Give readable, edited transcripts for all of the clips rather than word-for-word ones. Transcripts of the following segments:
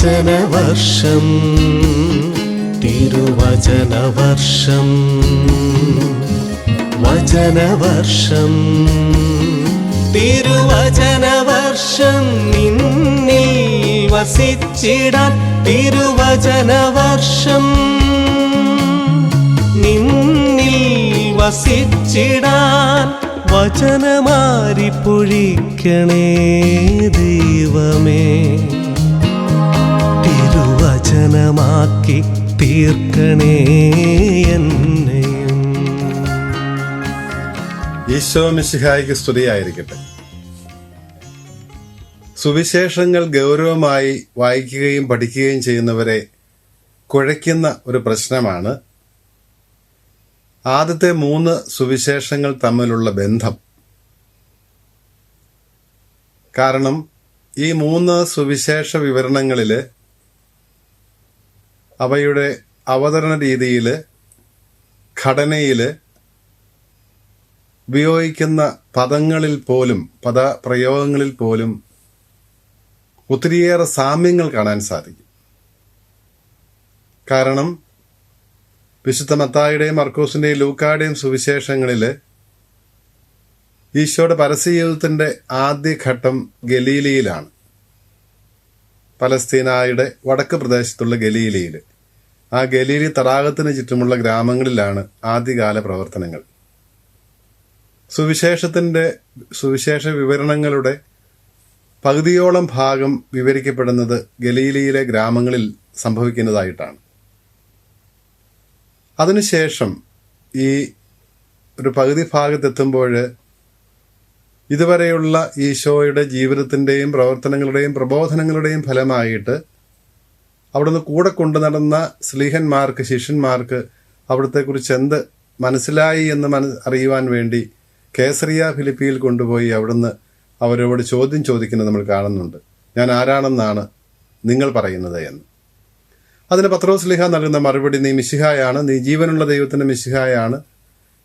തിരുവചനവർഷം തിരുവചനവർഷം വചനവർഷം തിരുവചനവർഷം നിന്നിൽ വസിച്ചിടാൻ തിരുവചനവർഷം നിന്നിൽ വസിച്ചിടാൻ വചനമാരി പൊഴിക്കണേ ദൈവമേ, തിരുവചനമാക്കി തീർക്കണേ എന്നെയും. ഈശോ മിശിഹായ്ക്ക് സ്തുതിയായിരിക്കട്ടെ. സുവിശേഷങ്ങൾ ഗൗരവമായി വായിക്കുകയും പഠിക്കുകയും ചെയ്യുന്നവരെ കുഴയ്ക്കുന്ന ഒരു പ്രശ്നമാണ് ആദ്യത്തെ 3 സുവിശേഷങ്ങൾ തമ്മിലുള്ള ബന്ധം. കാരണം ഈ 3 സുവിശേഷ വിവരണങ്ങളിൽ അവയുടെ അവതരണ രീതിയിൽ, ഘടനയിൽ, ഉപയോഗിക്കുന്ന പദങ്ങളിൽ പോലും, പദപ്രയോഗങ്ങളിൽ പോലും ഒത്തിരിയേറെ സാമ്യങ്ങൾ കാണാൻ സാധിക്കും. കാരണം വിശുദ്ധ മത്തായിയുടെയും മർക്കോസിന്റെയും ലൂക്കായുടെയും സുവിശേഷങ്ങളിൽ ഈശോയുടെ പരസ്യജീവിതത്തിന്റെ ആദ്യഘട്ടം ഗലീലയിലാണ്. പലസ്തീനായുടെ വടക്ക് പ്രദേശത്തുള്ള ഗലീലയിൽ, ആ ഗലീലി തടാകത്തിന് ചുറ്റുമുള്ള ഗ്രാമങ്ങളിലാണ് ആദ്യകാല പ്രവർത്തനങ്ങൾ. സുവിശേഷ വിവരണങ്ങളുടെ പകുതിയോളം ഭാഗം വിവരിക്കപ്പെടുന്നത് ഗലീലയിലെ ഗ്രാമങ്ങളിൽ സംഭവിക്കുന്നതായിട്ടാണ്. അതിനുശേഷം ഈ ഒരു പകുതി ഭാഗത്തെത്തുമ്പോൾ ഇതുവരെയുള്ള ഈശോയുടെ ജീവിതത്തിൻ്റെയും പ്രവർത്തനങ്ങളുടെയും പ്രബോധനങ്ങളുടെയും ഫലമായിട്ട് അവിടുന്ന് കൂടെ കൊണ്ടു നടന്ന സ്ലീഹന്മാർക്ക്, ശിഷ്യന്മാർക്ക് അവിടത്തെക്കുറിച്ച് എന്ത് മനസ്സിലായി എന്ന് അറിയുവാൻ വേണ്ടി കേസറിയ ഫിലിപ്പിയിൽ കൊണ്ടുപോയി അവിടുന്ന് അവരോട് ചോദ്യം ചോദിക്കുന്നത് നമ്മൾ കാണുന്നുണ്ട്. ഞാൻ ആരാണെന്നാണ് നിങ്ങൾ പറയുന്നത് എന്ന്. അതിന് പത്രോസ് സ്ലീഹ നൽകുന്ന മറുപടി, നീ മിശിഹായാണ്, നീ ജീവനുള്ള ദൈവത്തിൻ്റെ മിശിഹായാണ്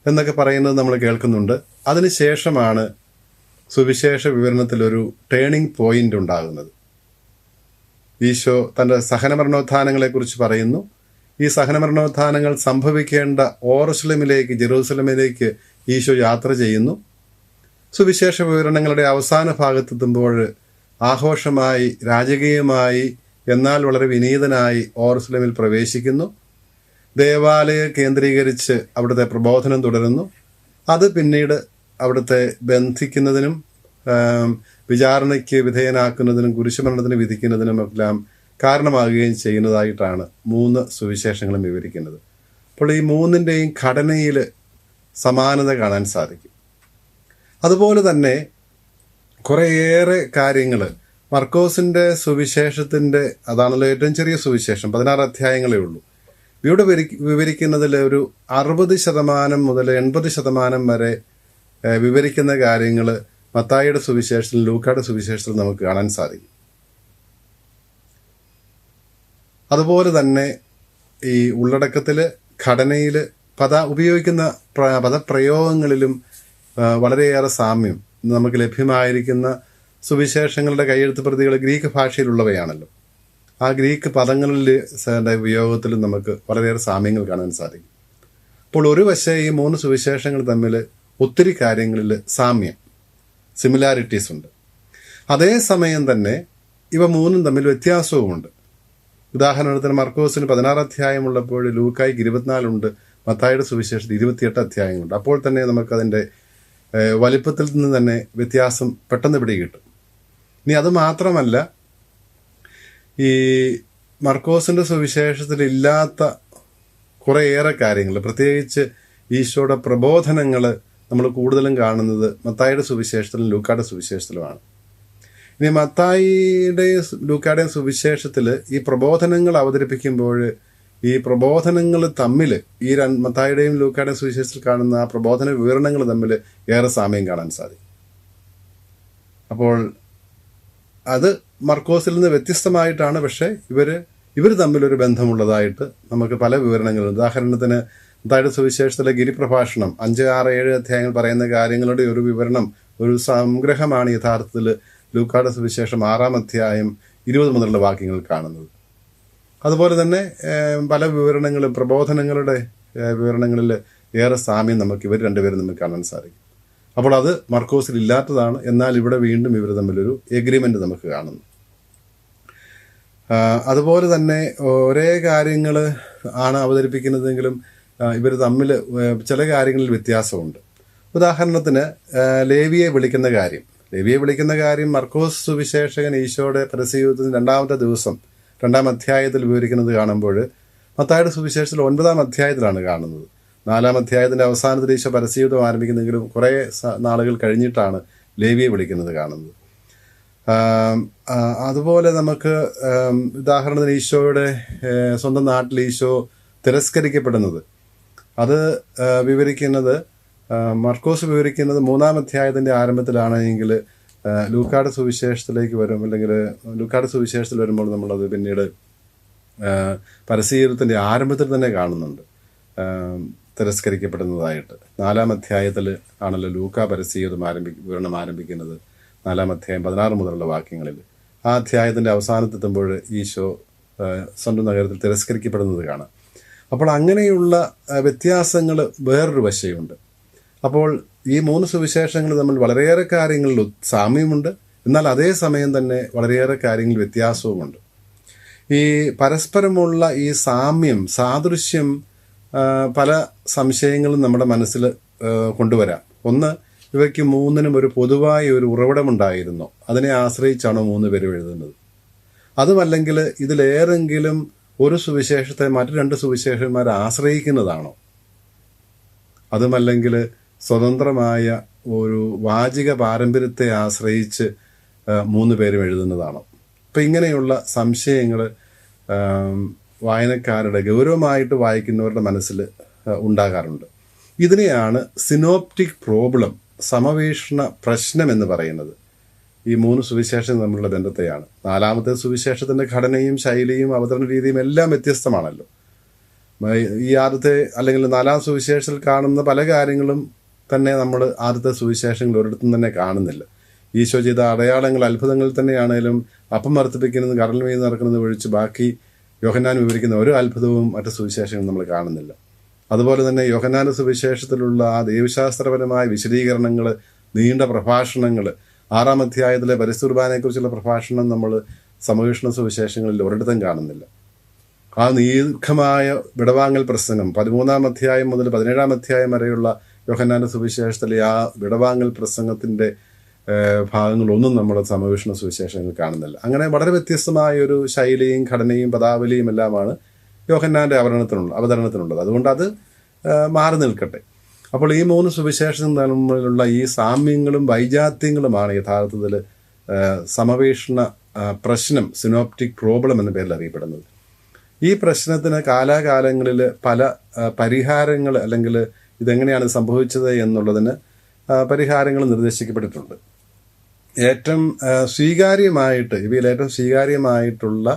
എന്നൊക്കെ പറയുന്നത് നമ്മൾ കേൾക്കുന്നുണ്ട്. അതിനുശേഷമാണ് സുവിശേഷ വിവരണത്തിലൊരു ടേണിംഗ് പോയിന്റ് ഉണ്ടാകുന്നത്. ഈശോ തൻ്റെ സഹനമരണോത്ഥാനങ്ങളെക്കുറിച്ച് പറയുന്നു. ഈ സഹനമരണോത്ഥാനങ്ങൾ സംഭവിക്കേണ്ട ജെറൂസലമിലേക്ക് ഈശോ യാത്ര ചെയ്യുന്നു. സുവിശേഷ വിവരണങ്ങളുടെ അവസാന ഭാഗത്തെത്തുമ്പോൾ ആഘോഷമായി, രാജകീയമായി, എന്നാൽ വളരെ വിനീതനായി ഓർസലമിൽ പ്രവേശിക്കുന്നു. ദേവാലയം കേന്ദ്രീകരിച്ച് അവിടുത്തെ പ്രബോധനം തുടരുന്നു. അത് പിന്നീട് അവിടുത്തെ ബന്ധിക്കുന്നതിനും വിചാരണയ്ക്ക് വിധേയനാക്കുന്നതിനും കുരിശുമരണത്തിന് വിധിക്കുന്നതിനും എല്ലാം കാരണമാകുകയും ചെയ്യുന്നതായിട്ടാണ് 3 സുവിശേഷങ്ങളും വിവരിക്കുന്നത്. അപ്പോൾ ഈ 3ൻ്റെയും ഘടനയിൽ സമാനത കാണാൻ സാധിക്കും. അതുപോലെ തന്നെ കുറേയേറെ കാര്യങ്ങൾ മർക്കോസിൻ്റെ സുവിശേഷത്തിൻ്റെ, അതാണല്ലോ ഏറ്റവും ചെറിയ സുവിശേഷം, 16 അധ്യായങ്ങളേ ഉള്ളൂ. ഇവിടെ വിവരിക്കുന്നതിൽ ഒരു 60% മുതൽ 80% വരെ വിവരിക്കുന്ന കാര്യങ്ങൾ മത്തായിയുടെ സുവിശേഷത്തിൽ, ലൂക്കായുടെ സുവിശേഷത്തിൽ നമുക്ക് കാണാൻ സാധിക്കും. അതുപോലെ തന്നെ ഈ ഉള്ളടക്കത്തിൽ, ഘടനയിൽ, ഉപയോഗിക്കുന്ന പദപ്രയോഗങ്ങളിലും വളരെയേറെ സാമ്യം. നമുക്ക് ലഭ്യമായിരിക്കുന്ന സുവിശേഷങ്ങളുടെ കയ്യെഴുത്ത് പ്രതികൾ ഗ്രീക്ക് ഭാഷയിലുള്ളവയാണല്ലോ. ആ ഗ്രീക്ക് പദങ്ങളുടെ ഉപയോഗത്തിലും നമുക്ക് വളരെയേറെ സാമ്യങ്ങൾ കാണാൻ സാധിക്കും. അപ്പോൾ ഒരു വശം ഈ 3 സുവിശേഷങ്ങൾ തമ്മിൽ ഒത്തിരി കാര്യങ്ങളിൽ സാമ്യം, സിമിലാരിറ്റീസ് ഉണ്ട്. അതേസമയം തന്നെ ഇവ 3ഉം തമ്മിൽ വ്യത്യാസവുമുണ്ട്. ഉദാഹരണത്തിന് മർക്കോസിന് 16 അധ്യായമുള്ളപ്പോൾ ലൂക്കായ്ക്ക് 24 ഉണ്ട്, മത്തായിയുടെ സുവിശേഷത്തിൽ 28 അധ്യായങ്ങളുണ്ട്. അപ്പോൾ തന്നെ നമുക്കതിൻ്റെ വലിപ്പത്തിൽ നിന്ന് തന്നെ വ്യത്യാസം പെട്ടെന്ന് പിടികിട്ടും. ഇനി അത് മാത്രമല്ല, ഈ മർക്കോസിൻ്റെ സുവിശേഷത്തിൽ ഇല്ലാത്ത കുറേയേറെ കാര്യങ്ങൾ, പ്രത്യേകിച്ച് ഈശോയുടെ പ്രബോധനങ്ങൾ നമ്മൾ കൂടുതലും കാണുന്നത് മത്തായിയുടെ സുവിശേഷത്തിലും ലൂക്കായുടെ സുവിശേഷത്തിലുമാണ്. ഇനി മത്തായിയുടെയും ലൂക്കായുടെയും സുവിശേഷത്തിൽ ഈ പ്രബോധനങ്ങൾ അവതരിപ്പിക്കുമ്പോൾ ഈ പ്രബോധനങ്ങൾ തമ്മിൽ, ഈ മത്തായിയുടെയും ലൂക്കായുടെയും സുവിശേഷത്തിൽ കാണുന്ന ആ പ്രബോധന വിവരണങ്ങൾ തമ്മിൽ ഏറെ സാമ്യം കാണാൻ സാധിക്കും. അപ്പോൾ അത് മർക്കോസിൽ നിന്ന് വ്യത്യസ്തമായിട്ടാണ്, പക്ഷേ ഇവർ തമ്മിലൊരു ബന്ധമുള്ളതായിട്ട് നമുക്ക് പല വിവരണങ്ങളും. ഉദാഹരണത്തിന് മത്തായിയുടെ സുവിശേഷത്തിലെ ഗിരിപ്രഭാഷണം 5, 6, 7 അധ്യായങ്ങൾ പറയുന്ന കാര്യങ്ങളുടെ ഒരു വിവരണം, ഒരു സംഗ്രഹമാണ് യഥാർത്ഥത്തിൽ ലൂക്കായുടെ സുവിശേഷം 6-ാം അധ്യായം 20 മുതലുള്ള വാക്യങ്ങൾ കാണുന്നത്. അതുപോലെ തന്നെ പല വിവരണങ്ങളും പ്രബോധനങ്ങളുടെ വിവരണങ്ങളിൽ ഏറെ സാമ്യം നമുക്ക് ഇവർ രണ്ടുപേരും നമുക്ക് കാണാൻ സാധിക്കും. അപ്പോൾ അത് മർക്കോസിൽ ഇല്ലാത്തതാണ്. എന്നാൽ ഇവിടെ വീണ്ടും ഇവർ തമ്മിലൊരു എഗ്രിമെൻ്റ് നമുക്ക് കാണുന്നു. അതുപോലെ തന്നെ ഒരേ കാര്യങ്ങൾ ആണ് അവതരിപ്പിക്കുന്നതെങ്കിലും ഇവർ തമ്മിൽ ചില കാര്യങ്ങളിൽ വ്യത്യാസമുണ്ട്. ഉദാഹരണത്തിന് ലേവിയെ വിളിക്കുന്ന കാര്യം മർക്കോസ് സുവിശേഷകൻ ഈശോയുടെ പരസ്യയുദ്ധത്തിന് 2-ാമത്തെ ദിവസം 2-ാം അധ്യായത്തിൽ വിവരിക്കുന്നത് കാണുമ്പോൾ മത്തായിയുടെ സുവിശേഷത്തിൽ 9-ാം അധ്യായത്തിലാണ് കാണുന്നത്. 4-ാം അധ്യായത്തിൻ്റെ അവസാനത്തിൽ ഈശോ പരസ്യയുദ്ധം ആരംഭിക്കുന്നെങ്കിലും കുറേ നാളുകൾ കഴിഞ്ഞിട്ടാണ് ലേവിയെ വിളിക്കുന്നത് കാണുന്നത്. അതുപോലെ നമുക്ക് ഉദാഹരണത്തിന് ഈശോയുടെ സ്വന്തം നാട്ടിൽ ഈശോ തിരസ്കരിക്കപ്പെടുന്നത് അത് വിവരിക്കുന്നത് മർക്കോസ് വിവരിക്കുന്നത് 3-ാം അധ്യായത്തിൻ്റെ ആരംഭത്തിലാണെങ്കിൽ ലൂക്കായുടെ സുവിശേഷത്തിലേക്ക് വരും, അല്ലെങ്കിൽ ലൂക്കായുടെ സുവിശേഷത്തിൽ വരുമ്പോൾ നമ്മളത് പിന്നീട് പരസ്യയുദ്ധത്തിൻ്റെ ആരംഭത്തിൽ തന്നെ കാണുന്നുണ്ട് തിരസ്കരിക്കപ്പെടുന്നതായിട്ട്. 4-ാം അധ്യായത്തിൽ ആണല്ലോ ലൂക്ക പരസ്യയുദ്ധം വിവരണം ആരംഭിക്കുന്നത്. 4-ാം അധ്യായം 16 മുതലുള്ള വാക്യങ്ങളിൽ ആ അധ്യായത്തിൻ്റെ അവസാനത്തെത്തുമ്പോൾ ഈശോ സ്വന്തം നഗരത്തിൽ തിരസ്കരിക്കപ്പെടുന്നത് കാണാം. അപ്പോൾ അങ്ങനെയുള്ള വ്യത്യാസങ്ങൾ വേറൊരു വശയുണ്ട്. അപ്പോൾ ഈ 3 സുവിശേഷങ്ങൾ തമ്മിൽ വളരെയേറെ കാര്യങ്ങളിൽ സാമ്യമുണ്ട്, എന്നാൽ അതേസമയം തന്നെ വളരെയേറെ കാര്യങ്ങളിൽ വ്യത്യാസവുമുണ്ട്. ഈ പരസ്പരമുള്ള ഈ സാദൃശ്യം പല സംശയങ്ങളും നമ്മുടെ മനസ്സിൽ കൊണ്ടുവരാം. ഒന്ന്, ഇവയ്ക്ക് 3നും ഒരു പൊതുവായ ഒരു ഉറവിടമുണ്ടായിരുന്നോ? അതിനെ ആശ്രയിച്ചാണോ 3 പേരും എഴുതുന്നത്? അതുമല്ലെങ്കിൽ ഇതിലേറെങ്കിലും ഒരു സുവിശേഷത്തെ മറ്റു 2 സുവിശേഷന്മാരെ ആശ്രയിക്കുന്നതാണോ? അതുമല്ലെങ്കിൽ സ്വതന്ത്രമായ ഒരു വാചിക പാരമ്പര്യത്തെ ആശ്രയിച്ച് 3 പേരും എഴുതുന്നതാണോ? അപ്പം ഇങ്ങനെയുള്ള സംശയങ്ങൾ വായനക്കാരുടെ ഗൗരവമായിട്ട് വായിക്കുന്നവരുടെ മനസ്സിൽ ഉണ്ടാകാറുണ്ട്. ഇതിനെയാണ് സിനോപ്റ്റിക് പ്രോബ്ലം, സമവീക്ഷണ പ്രശ്നം എന്ന് പറയുന്നത്. ഈ 3 സുവിശേഷം തമ്മിലുള്ള ബന്ധത്തെയാണ്. 4-ാമത്തെ സുവിശേഷത്തിൻ്റെ ഘടനയും ശൈലിയും അവതരണ രീതിയും എല്ലാം വ്യത്യസ്തമാണല്ലോ. ഈ ആദ്യത്തെ അല്ലെങ്കിൽ 4-ാം സുവിശേഷത്തിൽ കാണുന്ന പല കാര്യങ്ങളും തന്നെ നമ്മൾ ആദ്യത്തെ സുവിശേഷങ്ങളിൽ ഒരിടത്തും തന്നെ കാണുന്നില്ല. ഈശോ ചെയ്ത അടയാളങ്ങൾ, അത്ഭുതങ്ങൾ തന്നെയാണേലും അപ്പം വർദ്ധിപ്പിക്കുന്നത്, കടൽ മീൻ നടക്കുന്നത് ഒഴിച്ച് ബാക്കി യോഹന്നാൻ വിവരിക്കുന്ന ഒരു അത്ഭുതവും മറ്റു സുവിശേഷങ്ങളും നമ്മൾ കാണുന്നില്ല. അതുപോലെ തന്നെ യോഹന്നാന്റെ സുവിശേഷത്തിലുള്ള ആ ദൈവശാസ്ത്രപരമായ വിശദീകരണങ്ങൾ, നീണ്ട പ്രഭാഷണങ്ങൾ, 6-ാം അധ്യായത്തിലെ പരിശുദ്ധ കുർബാനയെക്കുറിച്ചുള്ള പ്രഭാഷണം നമ്മൾ സമവീക്ഷണ സുവിശേഷങ്ങളിൽ ഒരിടത്തും കാണുന്നില്ല. ആ ദീർഘമായ വിടവാങ്ങൽ പ്രസംഗം 13-ാം അധ്യായം മുതൽ 17-ാം അധ്യായം വരെയുള്ള യോഹന്നാന്റെ സുവിശേഷത്തിലെ ആ വിടവാങ്ങൽ പ്രസംഗത്തിൻ്റെ ഭാഗങ്ങളൊന്നും നമ്മൾ സമവീക്ഷണ സുവിശേഷങ്ങൾ കാണുന്നില്ല. അങ്ങനെ വളരെ വ്യത്യസ്തമായ ഒരു ശൈലിയും ഘടനയും പദാവലിയും എല്ലാമാണ് യോഹന്നാന്റെ അവതരണത്തിനുള്ളത്. അതുകൊണ്ട് അത് മാറി നിൽക്കട്ടെ. അപ്പോൾ ഈ 3 സുവിശേഷം തമ്മിലുള്ള ഈ സാമ്യങ്ങളും വൈജാത്യങ്ങളുമാണ് യഥാർത്ഥത്തിൽ സമവീക്ഷണ പ്രശ്നം, സിനോപ്റ്റിക് പ്രോബ്ലം എന്ന പേരിൽ അറിയപ്പെടുന്നത്. ഈ പ്രശ്നത്തിന് കാലാകാലങ്ങളിൽ പല പരിഹാരങ്ങൾ, അല്ലെങ്കിൽ ഇതെങ്ങനെയാണ് സംഭവിച്ചത് എന്നുള്ളതിന് പരിഹാരങ്ങൾ നിർദ്ദേശിക്കപ്പെട്ടിട്ടുണ്ട്. ഇവയിൽ ഏറ്റവും സ്വീകാര്യമായിട്ടുള്ള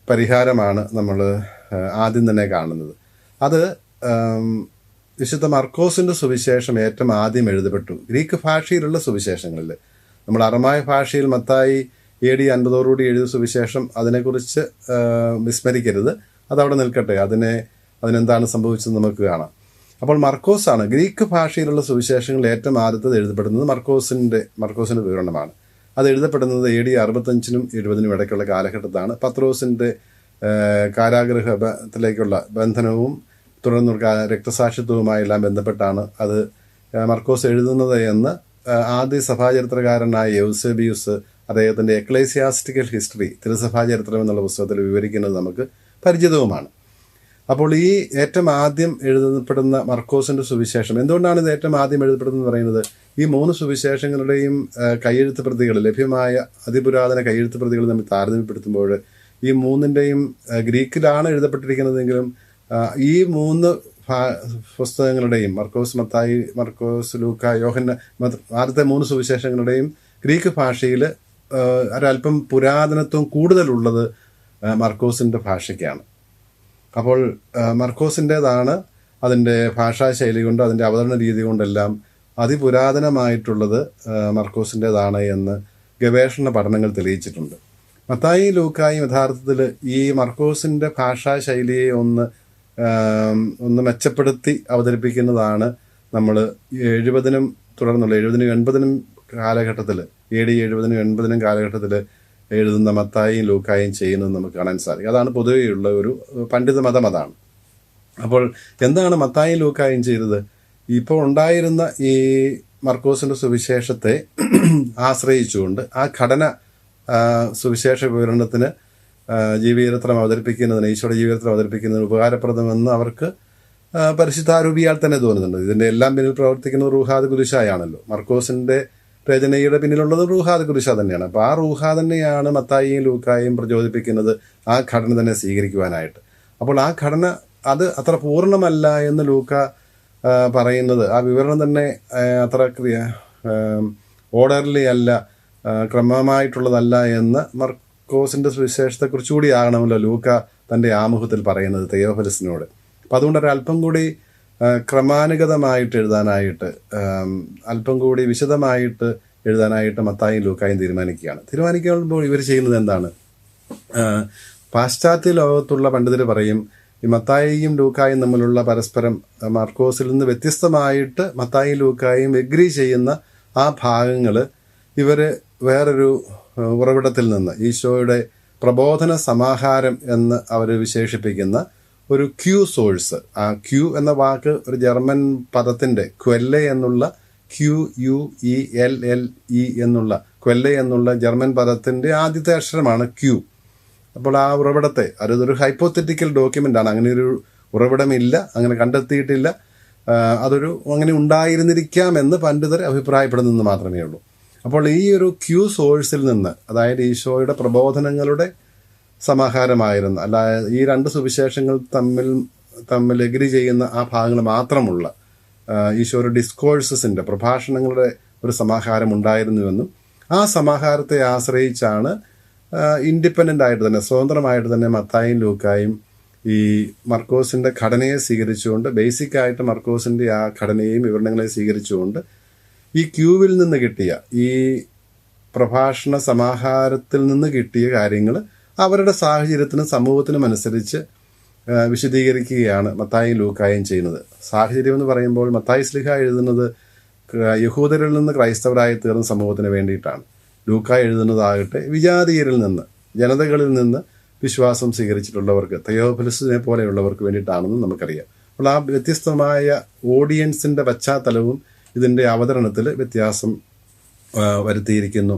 പരിഹാരമാണ് നമ്മൾ ആദ്യം തന്നെ കാണുന്നത്. അത് വിശുദ്ധ മർക്കോസിൻ്റെ സുവിശേഷം ഏറ്റവും ആദ്യം എഴുതപ്പെട്ടു ഗ്രീക്ക് ഭാഷയിലുള്ള സുവിശേഷങ്ങളിൽ. നമ്മൾ അറമായ ഭാഷയിൽ മത്തായി AD 50 എഴുതിയ സുവിശേഷം, അതിനെക്കുറിച്ച് വിസ്മരിക്കരുത്, അതവിടെ നിൽക്കട്ടെ. അതിനെന്താണ് സംഭവിച്ചത് നമുക്ക് കാണാം. അപ്പോൾ മർക്കോസാണ് ഗ്രീക്ക് ഭാഷയിലുള്ള സുവിശേഷങ്ങളിൽ ഏറ്റവും ആദ്യത്തത് എഴുതപ്പെടുന്നത്. മർക്കോസിൻ്റെ വിവരണമാണ്. അത് എഴുതപ്പെടുന്നത് AD 65-നും 70-നും ഇടയ്ക്കുള്ള കാലഘട്ടത്താണ്. പത്രോസിൻ്റെ കാരാഗൃഹത്തിലേക്കുള്ള ബന്ധനവും തുടർന്നുള്ള രക്തസാക്ഷിത്വവുമായെല്ലാം ബന്ധപ്പെട്ടാണ് അത് മർക്കോസ് എഴുതുന്നത് എന്ന് ആദ്യ സഭാചരിത്രകാരനായ യൗസേബിയൂസ് അദ്ദേഹത്തിൻ്റെ എക്ലേസിയാസ്റ്റിക്കൽ ഹിസ്റ്ററി, തിരുസഭാചരിത്രം എന്നുള്ള പുസ്തകത്തിൽ വിവരിക്കുന്നത് നമുക്ക് പരിചിതവുമാണ്. അപ്പോൾ ഈ ഏറ്റവും ആദ്യം എഴുതപ്പെടുന്ന മർക്കോസിൻ്റെ സുവിശേഷം, എന്തുകൊണ്ടാണ് ഇത് ഏറ്റവും ആദ്യം എഴുതപ്പെടുന്നത് പറയുന്നത്? ഈ 3 സുവിശേഷങ്ങളുടെയും കയ്യെഴുത്ത് പ്രതികൾ, ലഭ്യമായ അതിപുരാതന കയ്യെഴുത്ത് പ്രതികൾ തമ്മിൽ താരതമ്യപ്പെടുത്തുമ്പോൾ ഈ 3ൻ്റെയും ഗ്രീക്കിലാണ് എഴുതപ്പെട്ടിരിക്കുന്നതെങ്കിലും ഈ 3 പുസ്തകങ്ങളുടെയും മർക്കോസ്, മത്തായി, മർക്കോസ്, ലൂക്ക, യോഹന്ന, ആദ്യത്തെ 3 സുവിശേഷങ്ങളുടെയും ഗ്രീക്ക് ഭാഷയിൽ ഒരല്പം പുരാതനത്വം കൂടുതലുള്ളത് മർക്കോസിൻ്റെ ഭാഷയ്ക്കാണ്. അപ്പോൾ മർക്കോസിൻ്റേതാണ് അതിൻ്റെ ഭാഷാശൈലി കൊണ്ട്, അതിൻ്റെ അവതരണ രീതി കൊണ്ടെല്ലാം അതിപുരാതനമായിട്ടുള്ളത് മർക്കോസിൻ്റേതാണ് എന്ന് ഗവേഷണ പഠനങ്ങൾ തെളിയിച്ചിട്ടുണ്ട്. മത്തായിയും ലൂക്കായും യഥാർത്ഥത്തിൽ ഈ മർക്കോസിൻ്റെ ഭാഷാ ശൈലിയെ ഒന്ന് മെച്ചപ്പെടുത്തി അവതരിപ്പിക്കുന്നതാണ് നമ്മൾ 70-നും തുടർന്നുള്ള 70-നും 80-നും കാലഘട്ടത്തിൽ AD 70-നും 80-നും കാലഘട്ടത്തിൽ എഴുതുന്ന മത്തായിയും ലൂക്കായും ചെയ്യുന്നത് നമുക്ക് കാണാൻ സാധിക്കും. അതാണ് പൊതുവെയുള്ള ഒരു പണ്ഡിത മതം അതാണ്. അപ്പോൾ എന്താണ് മത്തായിയും ലൂക്കായും ചെയ്തത്? ഇപ്പോൾ ഉണ്ടായിരുന്ന ഈ മർക്കോസിൻ്റെ സുവിശേഷത്തെ ആശ്രയിച്ചുകൊണ്ട് ആ ഘടന സുവിശേഷ വിവരണത്തിന് ജീവചരിത്രം അവതരിപ്പിക്കുന്നതിന്, ഈശോയുടെ ജീവചരിത്രം അവതരിപ്പിക്കുന്നതിന് ഉപകാരപ്രദമെന്ന് അവർക്ക് പരിശുദ്ധാരൂപിയാൽ തന്നെ തോന്നുന്നുണ്ട്. ഇതിൻ്റെ എല്ലാം പിന്നിൽ പ്രവർത്തിക്കുന്നത് റൂഹാദ് കുരിശായാണല്ലോ. മർക്കോസിൻ്റെ രചനയുടെ പിന്നിലുള്ളത് റൂഹാദ് കുരിശ തന്നെയാണ്. അപ്പോൾ ആ റൂഹ തന്നെയാണ് മത്തായിയും ലൂക്കായും പ്രചോദിപ്പിക്കുന്നത് ആ ഘടന തന്നെ സ്വീകരിക്കുവാനായിട്ട്. അപ്പോൾ ആ ഘടന അത് അത്ര പൂർണ്ണമല്ല എന്ന് ലൂക്ക പറയുന്നത്, ആ വിവരണം തന്നെ അത്ര ഓർഡർലി അല്ല, ക്രമമായിട്ടുള്ളതല്ല എന്ന് മർക്കോസിൻ്റെ സുവിശേഷത്തെക്കുറിച്ച് കൂടി ആകണമല്ലോ ലൂക്ക തൻ്റെ ആമുഖത്തിൽ പറയുന്നത് തെയോഫിലസിനോട്. അപ്പം അതുകൊണ്ട് ഒരല്പം കൂടി ക്രമാനുഗതമായിട്ട് എഴുതാനായിട്ട്, അല്പം കൂടി വിശദമായിട്ട് എഴുതാനായിട്ട് മത്തായിയും ലൂക്കായും തീരുമാനിക്കുമ്പോൾ ഇവർ ചെയ്യുന്നത് എന്താണ്? പാശ്ചാത്യ ലോകത്തുള്ള പണ്ഡിതർ പറയും ഈ മത്തായിയും ലൂക്കായും തമ്മിലുള്ള പരസ്പരം മാർക്കോസിൽ നിന്ന് വ്യത്യസ്തമായിട്ട് മത്തായിയും ലൂക്കായും എഗ്രി ചെയ്യുന്ന ആ ഭാഗങ്ങൾ ഇവർ വേറൊരു ഉറവിടത്തിൽ നിന്ന്, ഈശോയുടെ പ്രബോധന സമാഹാരം എന്ന് അവർ വിശേഷിപ്പിക്കുന്ന ഒരു ക്യൂ സോഴ്സ്, ആ ക്യൂ എന്ന വാക്ക് ഒരു ജർമ്മൻ പദത്തിൻ്റെ ക്വെല്ലെ എന്നുള്ള QUELLE എന്നുള്ള ക്വെല്ലെ എന്നുള്ള ജർമ്മൻ പദത്തിൻ്റെ ആദ്യത്തെ അക്ഷരമാണ് ക്യൂ. അപ്പോൾ ആ ഉറവിടത്തെ, അതൊരു ഹൈപ്പോത്തറ്റിക്കൽ ഡോക്യുമെൻ്റാണ്. അങ്ങനെ ഒരു ഉറവിടമില്ല, അങ്ങനെ കണ്ടെത്തിയിട്ടില്ല, അങ്ങനെ ഉണ്ടായിരുന്നിരിക്കാമെന്ന് പണ്ഡിതർ അഭിപ്രായപ്പെടുന്നെന്ന് മാത്രമേ ഉള്ളൂ. അപ്പോൾ ഈ ഒരു ക്യൂ സോഴ്സിൽ നിന്ന്, അതായത് ഈശോയുടെ പ്രബോധനങ്ങളുടെ സമാഹാരമായിരുന്ന, അല്ലാതെ ഈ രണ്ട് സുവിശേഷങ്ങൾ തമ്മിൽ എഗ്രി ചെയ്യുന്ന ആ ഭാഗങ്ങൾ മാത്രമുള്ള ഈശോയുടെ ഡിസ്കോഴ്സസിൻ്റെ, പ്രഭാഷണങ്ങളുടെ ഒരു സമാഹാരം ഉണ്ടായിരുന്നുവെന്നും ആ സമാഹാരത്തെ ആശ്രയിച്ചാണ് ഇൻഡിപെൻഡൻ്റ് ആയിട്ട് തന്നെ, സ്വതന്ത്രമായിട്ട് തന്നെ മത്തായിയും ലൂക്കായും ഈ മർക്കോസിൻ്റെ ഘടനയെ സ്വീകരിച്ചുകൊണ്ട്, ബേസിക്കായിട്ട് മർക്കോസിൻ്റെ ആ ഘടനയെയും വിവരണങ്ങളെയും സ്വീകരിച്ചുകൊണ്ട് ഈ ക്യൂവിൽ നിന്ന് കിട്ടിയ, ഈ പ്രഭാഷണ സമാഹാരത്തിൽ നിന്ന് കിട്ടിയ കാര്യങ്ങൾ അവരുടെ സാഹചര്യത്തിനും സമൂഹത്തിനും അനുസരിച്ച് വിശദീകരിക്കുകയാണ് മത്തായിയും ലൂക്കായും ചെയ്യുന്നത്. സാഹചര്യം എന്ന് പറയുമ്പോൾ മത്തായി ശ്ലീഹ എഴുതുന്നത് യഹൂദരിൽ നിന്ന് ക്രൈസ്തവരായി തീർന്ന സമൂഹത്തിന് വേണ്ടിയിട്ടാണ്. ലൂക്ക എഴുതുന്നതാകട്ടെ വിജാതീയരിൽ നിന്ന്, ജനതകളിൽ നിന്ന് വിശ്വാസം സ്വീകരിച്ചിട്ടുള്ളവർക്ക്, തെയോഫിലസിനെ പോലെയുള്ളവർക്ക് വേണ്ടിയിട്ടാണെന്ന് നമുക്കറിയാം. അപ്പോൾ ആ വ്യത്യസ്തമായ ഓഡിയൻസിൻ്റെ പശ്ചാത്തലവും ഇതിൻ്റെ അവതരണത്തിൽ വ്യത്യാസം വരുത്തിയിരിക്കുന്നു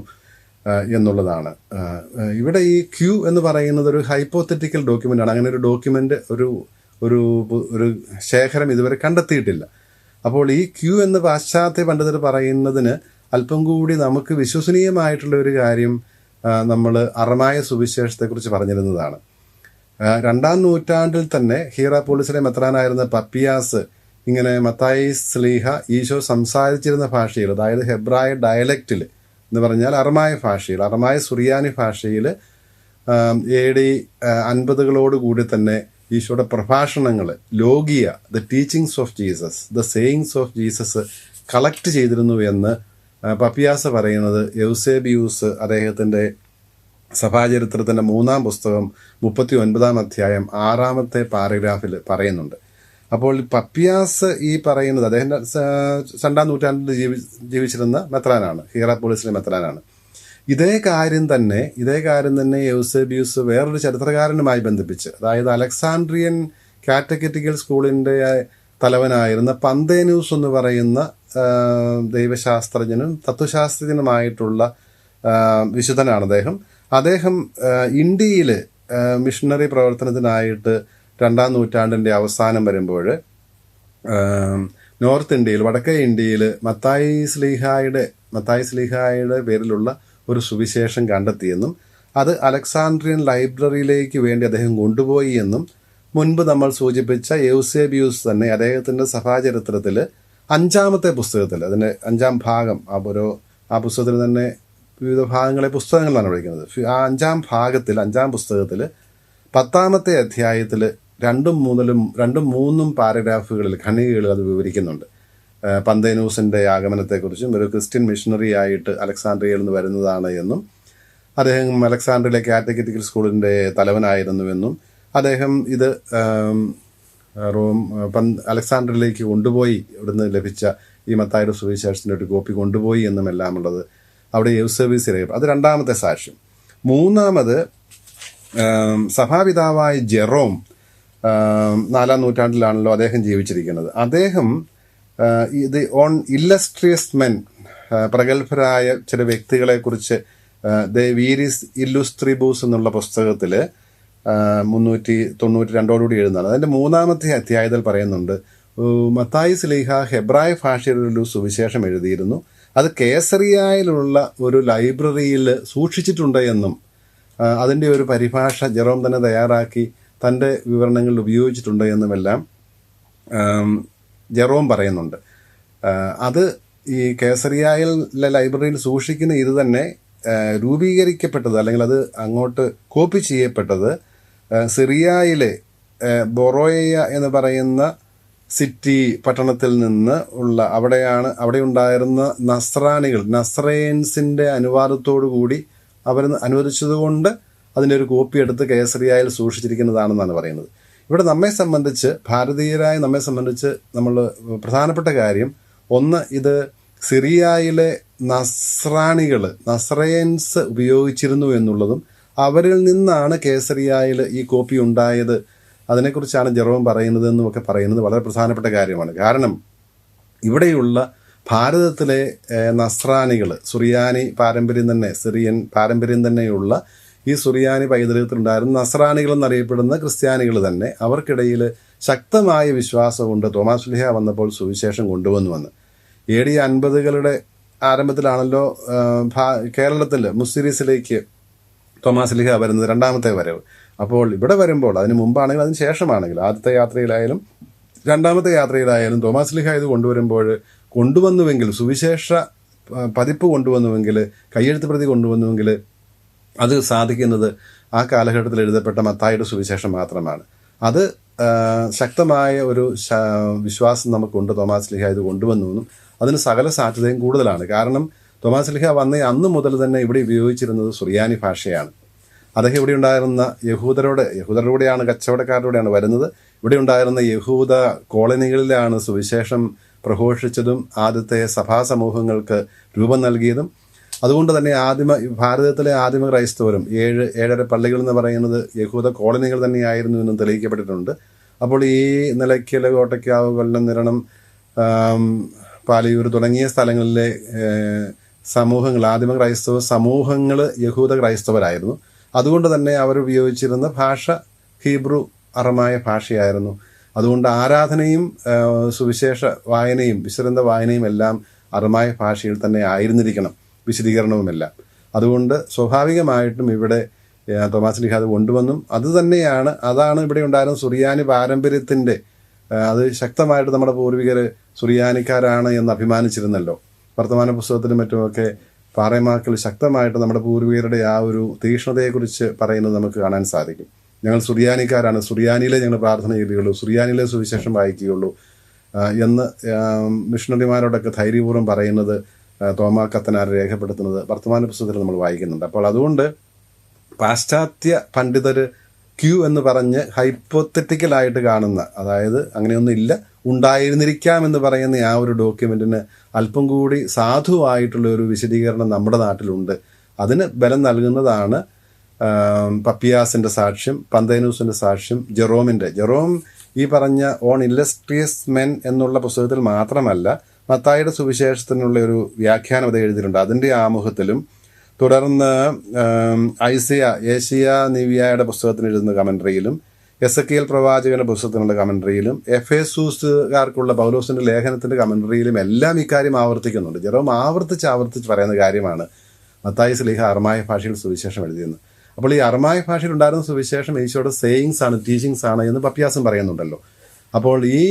എന്നുള്ളതാണ്. ഇവിടെ ഈ ക്യൂ എന്ന് പറയുന്നത് ഒരു ഹൈപ്പോത്തറ്റിക്കൽ ഡോക്യുമെൻ്റാണ്. അങ്ങനെ ഒരു ഡോക്യുമെൻ്റ്, ഒരു ശേഖരം ഇതുവരെ കണ്ടെത്തിയിട്ടില്ല. അപ്പോൾ ഈ ക്യൂ എന്ന് പാശ്ചാത്യ പണ്ഡിതർ പറയുന്നതിന് അല്പം കൂടി നമുക്ക് വിശ്വസനീയമായിട്ടുള്ള ഒരു കാര്യം നമ്മൾ അറമായ സുവിശേഷത്തെക്കുറിച്ച് പറഞ്ഞിരുന്നതാണ്. 2-ാം നൂറ്റാണ്ടിൽ തന്നെ ഹീറാപോളിസിലെ മെത്രാനായിരുന്ന പപ്പിയാസ് ഇങ്ങനെ മത്തായി ശ്ലീഹ ഈശോ സംസാരിച്ചിരുന്ന ഭാഷയിൽ, അതായത് ഹെബ്രായ ഡയലക്റ്റിൽ എന്ന് പറഞ്ഞാൽ അറമായ ഭാഷയിൽ, അറമായ സുറിയാനി ഭാഷയിൽ AD 50 തന്നെ ഈശോയുടെ പ്രഭാഷണങ്ങൾ, logia, the teachings of Jesus, the sayings of Jesus collect ചെയ്തിരുന്നു എന്ന് പപ്പിയാസ് പറയുന്നത് യൗസേബിയൂസ് അദ്ദേഹത്തിൻ്റെ സഭാചരിത്രത്തിൻ്റെ 3-ാം പുസ്തകം 39-ാം അധ്യായം 6-ാമത്തെ പാരഗ്രാഫിൽ പറയുന്നുണ്ട്. അപ്പോൾ പപ്പിയാസ് ഈ പറയുന്നത്, അദ്ദേഹം 2-ാം നൂറ്റാണ്ടിൽ ജീവിച്ചിരുന്ന മെത്രാനാണ്, ഹീറാപോളിസിലെ മെത്രാനാണ്. ഇതേ കാര്യം തന്നെ യൗസേബിയൂസ് വേറൊരു ചരിത്രകാരനുമായി ബന്ധിപ്പിച്ച്, അതായത് അലക്സാൻഡ്രിയൻ കാറ്റഗറ്റിക്കൽ സ്കൂളിൻ്റെ തലവനായിരുന്ന പന്തേനൂസ് എന്ന് പറയുന്ന ദൈവശാസ്ത്രജ്ഞനും തത്വശാസ്ത്രജ്ഞനുമായിട്ടുള്ള വിശുദ്ധനാണ് അദ്ദേഹം ഇന്ത്യയിൽ മിഷണറി പ്രവർത്തനത്തിനായിട്ട് 2-ാം നൂറ്റാണ്ടിൻ്റെ അവസാനം വരുമ്പോൾ നോർത്ത് ഇന്ത്യയിൽ, വടക്കേ ഇന്ത്യയിൽ മത്തായി ശ്ലീഹായുടെ പേരിലുള്ള ഒരു സുവിശേഷം കണ്ടെത്തിയെന്നും അത് അലക്സാൻഡ്രിയൻ ലൈബ്രറിയിലേക്ക് വേണ്ടി അദ്ദേഹം കൊണ്ടുപോയി എന്നും മുൻപ് നമ്മൾ സൂചിപ്പിച്ച യൗസേബിയൂസ് തന്നെ അദ്ദേഹത്തിൻ്റെ സഭാചരിത്രത്തിൽ 5-ാമത്തെ പുസ്തകത്തിൽ, അതിൻ്റെ 5-ാം ഭാഗം, ആ പുസ്തകത്തിൽ തന്നെ വിവിധ ഭാഗങ്ങളെ പുസ്തകങ്ങളാണ് വിളിക്കുന്നത്. ആ 5-ാം ഭാഗത്തിൽ, 5-ാം പുസ്തകത്തിൽ 10-ാമത്തെ അധ്യായത്തിൽ 2-3 പാരഗ്രാഫുകളിൽ, ഖണ്ഡികകളിൽ അത് വിവരിക്കുന്നുണ്ട്. പന്തേനൂസിൻ്റെ ആഗമനത്തെക്കുറിച്ചും ഒരു ക്രിസ്ത്യൻ മിഷണറി ആയിട്ട് അലക്സാണ്ട്രിയയിൽ നിന്ന് വരുന്നതാണ് എന്നും അദ്ദേഹം അലക്സാണ്ട്രിയയിലെ കാറ്റഗറ്റിക്കൽ സ്കൂളിൻ്റെ തലവനായിരുന്നുവെന്നും അദ്ദേഹം ഇത് അലക്സാണ്ട്രിയയിലേക്ക് കൊണ്ടുപോയി ഇവിടുന്ന് ലഭിച്ച ഈ മത്തായിയുടെ സുവിശേഷത്തിൻ്റെ ഒരു കോപ്പി കൊണ്ടുപോയി എന്നുമെല്ലാം ഉള്ളത് അവിടെ യൂസേബീസ് രേഖ. അത് രണ്ടാമത്തെ സാക്ഷ്യം. മൂന്നാമത് സഭാപിതാവായ ജെറോം 4-ാം നൂറ്റാണ്ടിലാണല്ലോ അദ്ദേഹം ജീവിച്ചിരിക്കുന്നത്. അദ്ദേഹം ഇത് ഓൺ ഇല്ലസ്ട്രിയസ് മെൻ, പ്രഗത്ഭരായ ചില വ്യക്തികളെക്കുറിച്ച് ദ വീരിസ് ഇല്ലുസ്ത്രിബൂസ് എന്നുള്ള പുസ്തകത്തിൽ 392 എഴുതുന്നതാണ്. അതിൻ്റെ 3-ാമത്തെ അധ്യായത്തിൽ പറയുന്നുണ്ട്, മത്തായി സ്ലീഹ ഹെബ്രായ ഭാഷയിലൊരു സുവിശേഷം എഴുതിയിരുന്നു, അത് കേസറിയായിലുള്ള ഒരു ലൈബ്രറിയിൽ സൂക്ഷിച്ചിട്ടുണ്ട് എന്നും അതിൻ്റെ ഒരു പരിഭാഷ ജെറോം തന്നെ തയ്യാറാക്കി തൻ്റെ വിവരണങ്ങളിൽ ഉപയോഗിച്ചിട്ടുണ്ട് എന്നുമെല്ലാം ജെറോം പറയുന്നുണ്ട്. അത് ഈ കേസറിയായിലെ ലൈബ്രറിയിൽ സൂക്ഷിക്കുന്ന ഇത് തന്നെ രൂപീകരിക്കപ്പെട്ടത് അല്ലെങ്കിൽ അത് അങ്ങോട്ട് കോപ്പി ചെയ്യപ്പെട്ടത് സിറിയയിലെ ബൊറോയ എന്ന് പറയുന്ന സിറ്റി പട്ടണത്തിൽ നിന്ന് ഉള്ള അവിടെ ഉണ്ടായിരുന്ന നസ്രയൻസിൻ്റെ അനുവാദത്തോടു കൂടി അവർ അനുവദിച്ചതുകൊണ്ട് അതിൻ്റെ ഒരു കോപ്പി എടുത്ത് കേസറിയായിൽ സൂക്ഷിച്ചിരിക്കുന്നതാണെന്നാണ് പറയുന്നത്. ഇവിടെ നമ്മെ സംബന്ധിച്ച്, ഭാരതീയരായ നമ്മെ സംബന്ധിച്ച് നമ്മൾ പ്രധാനപ്പെട്ട കാര്യം ഒന്ന്, ഇത് സിറിയയിലെ നസ്രയൻസ് ഉപയോഗിച്ചിരുന്നു എന്നുള്ളതും അവരിൽ നിന്നാണ് കേസറിയായിൽ ഈ കോപ്പി ഉണ്ടായത്, അതിനെക്കുറിച്ചാണ് ജെറോം പറയുന്നത് എന്നുമൊക്കെ പറയുന്നത് വളരെ പ്രധാനപ്പെട്ട കാര്യമാണ്. കാരണം ഇവിടെയുള്ള ഭാരതത്തിലെ നസ്രാനികൾ, സുറിയാനി പാരമ്പര്യം തന്നെ, സിറിയൻ പാരമ്പര്യം തന്നെയുള്ള ഈ സുറിയാനി പൈതൃകത്തിലുണ്ടായിരുന്ന നസ്രാനികൾ എന്നറിയപ്പെടുന്ന ക്രിസ്ത്യാനികൾ തന്നെ, അവർക്കിടയിൽ ശക്തമായ വിശ്വാസമുണ്ട് തോമാസ് ശ്ലീഹ വന്നപ്പോൾ സുവിശേഷം കൊണ്ടുവന്നുവെന്ന്. AD 50കളുടെ ആരംഭത്തിലാണല്ലോ കേരളത്തിൽ മുസ്സിരീസിലേക്ക് തോമാസ് ശ്ലീഹ വരുന്നത്, രണ്ടാമത്തെ വരവ്. അപ്പോൾ ഇവിടെ വരുമ്പോൾ, അതിന് മുമ്പാണെങ്കിലും അതിന് ശേഷമാണെങ്കിലും, ആദ്യത്തെ യാത്രയിലായാലും രണ്ടാമത്തെ യാത്രയിലായാലും തോമാസ് ശ്ലീഹ ഇത് കൊണ്ടുവന്നുവെങ്കിൽ, സുവിശേഷ പതിപ്പ് കൊണ്ടുവന്നുവെങ്കിൽ, കയ്യെഴുത്ത് പ്രതി കൊണ്ടുവന്നുവെങ്കിൽ അത് സാധിക്കുന്നത് ആ കാലഘട്ടത്തിൽ എഴുതപ്പെട്ട മത്തായിയുടെ സുവിശേഷം മാത്രമാണ്. അത് ശക്തമായ ഒരു വിശ്വാസം നമുക്കുണ്ട്, തോമാസ് ശ്ലീഹ ഇത് കൊണ്ടുവന്നുവെന്നും അതിന് സകല സാധ്യതയും കൂടുതലാണ്. കാരണം തോമാസ് ശ്ലീഹ വന്ന അന്ന് മുതൽ തന്നെ ഇവിടെ ഉപയോഗിച്ചിരുന്നത് സുറിയാനി ഭാഷയാണ്. അദ്ദേഹം ഇവിടെ ഉണ്ടായിരുന്ന യഹൂദരോടെയാണ്, കച്ചവടക്കാരോടെയാണ് വരുന്നത്. ഇവിടെ ഉണ്ടായിരുന്ന യഹൂദ കോളനികളിലാണ് സുവിശേഷം പ്രഘോഷിച്ചതും ആദ്യത്തെ സഭാ സമൂഹങ്ങൾക്ക് രൂപം നൽകിയതും. അതുകൊണ്ട് തന്നെ ഭാരതത്തിലെ ആദിമ ക്രൈസ്തവരും 7-7.5 പള്ളികൾ എന്ന് പറയുന്നത് യഹൂദ കോളനികൾ തന്നെയായിരുന്നു എന്നും തെളിയിക്കപ്പെട്ടിട്ടുണ്ട്. അപ്പോൾ ഈ നിലയ്ക്കൽ, കോട്ടയ്ക്കാവ്, കൊല്ലം, നിരണം, പാലയൂർ തുടങ്ങിയ സ്ഥലങ്ങളിലെ സമൂഹങ്ങൾ, ആദിമ ക്രൈസ്തവ സമൂഹങ്ങൾ യഹൂദ ക്രൈസ്തവരായിരുന്നു. അതുകൊണ്ട് തന്നെ അവർ ഉപയോഗിച്ചിരുന്ന ഭാഷ ഹീബ്രു അറമായ ഭാഷയായിരുന്നു. അതുകൊണ്ട് ആരാധനയും സുവിശേഷ വായനയും വിശുദ്ധ വായനയും എല്ലാം അറമായ ഭാഷയിൽ തന്നെ ആയിരുന്നിരിക്കണം, വിശദീകരണവുമെല്ലാം. അതുകൊണ്ട് സ്വാഭാവികമായിട്ടും ഇവിടെ തോമാസ് ശ്ലീഹ അത് കൊണ്ടുവന്നും അതാണ് ഇവിടെ ഉണ്ടായിരുന്ന സുറിയാനി പാരമ്പര്യത്തിൻ്റെ, അത് ശക്തമായിട്ട് നമ്മുടെ പൂർവികർ സുറിയാനിക്കാരാണ് എന്ന് അഭിമാനിച്ചിരുന്നല്ലോ. വർത്തമാന പുസ്തകത്തിലും മറ്റുമൊക്കെ പാറേമാക്കൾ ശക്തമായിട്ട് നമ്മുടെ പൂർവികരുടെ ആ ഒരു തീക്ഷ്ണതയെക്കുറിച്ച് പറയുന്നത് നമുക്ക് കാണാൻ സാധിക്കും. ഞങ്ങൾ സുറിയാനിക്കാരാണ്, സുറിയാനിയിലെ ഞങ്ങൾ പ്രാർത്ഥന ചെയ്യുകയുള്ളൂ, സുറിയാനിയിലെ സുവിശേഷം വായിക്കുകയുള്ളൂ എന്ന് മിഷണറിമാരോടൊക്കെ ധൈര്യപൂർവ്വം പറയുന്നത് തോമാ കത്തനാർ രേഖപ്പെടുത്തുന്നത് വർത്തമാന പുസ്തകത്തിൽ നമ്മൾ വായിക്കുന്നുണ്ട്. അപ്പോൾ അതുകൊണ്ട് പാശ്ചാത്യ പണ്ഡിതർ ക്യൂ എന്ന് പറഞ്ഞ് ഹൈപ്പോത്തറ്റിക്കലായിട്ട് കാണുന്ന, അതായത് അങ്ങനെയൊന്നും ഇല്ല, ഉണ്ടായിരുന്നിരിക്കാമെന്ന് പറയുന്ന ആ ഒരു ഡോക്യുമെൻറ്റിന് അല്പം കൂടി സാധുവായിട്ടുള്ള ഒരു വിശദീകരണം നമ്മുടെ നാട്ടിലുണ്ട്. അതിന് ബലം നൽകുന്നതാണ് പപ്പിയാസിൻ്റെ സാക്ഷ്യം, പന്തേനൂസിൻ്റെ സാക്ഷ്യം, ജെറോം ഈ പറഞ്ഞ ഓൺ ഇല്ലസ്ട്രിയസ് മെൻ എന്നുള്ള പുസ്തകത്തിൽ മാത്രമല്ല, മത്തായിയുടെ സുവിശേഷത്തിനുള്ള ഒരു വ്യാഖ്യാനം അത് എഴുതിയിട്ടുണ്ട്. അതിൻ്റെ ആമുഖത്തിലും തുടർന്ന് ഏഷ്യ നിവിയയുടെ പുസ്തകത്തിന് എഴുതുന്ന കമൻട്രിയിലും, എസക്കിയേൽ പ്രവാചകന്റെ പുസ്തകത്തിനുള്ള കമൻട്രിയിലും, എഫേസൂസുകാർക്കുള്ള പൗലോസിന്റെ ലേഖനത്തിന്റെ കമൻട്രിയിലും എല്ലാം ഇക്കാര്യം ആവർത്തിക്കുന്നുണ്ട്. ജെറോം ആവർത്തിച്ച് പറയുന്ന കാര്യമാണ് മത്തായി ശ്ലീഹ അറമായ ഭാഷയിൽ സുവിശേഷം എഴുതിയെന്ന്. അപ്പോൾ ഈ അറമായ ഭാഷയിൽ ഉണ്ടായിരുന്ന സുവിശേഷം ഈശോയുടെ സേയിങ്സ് ആണ്, ടീച്ചിങ്സ് ആണ് എന്ന് പപ്പിയാസും പറയുന്നുണ്ടല്ലോ. അപ്പോൾ ഈ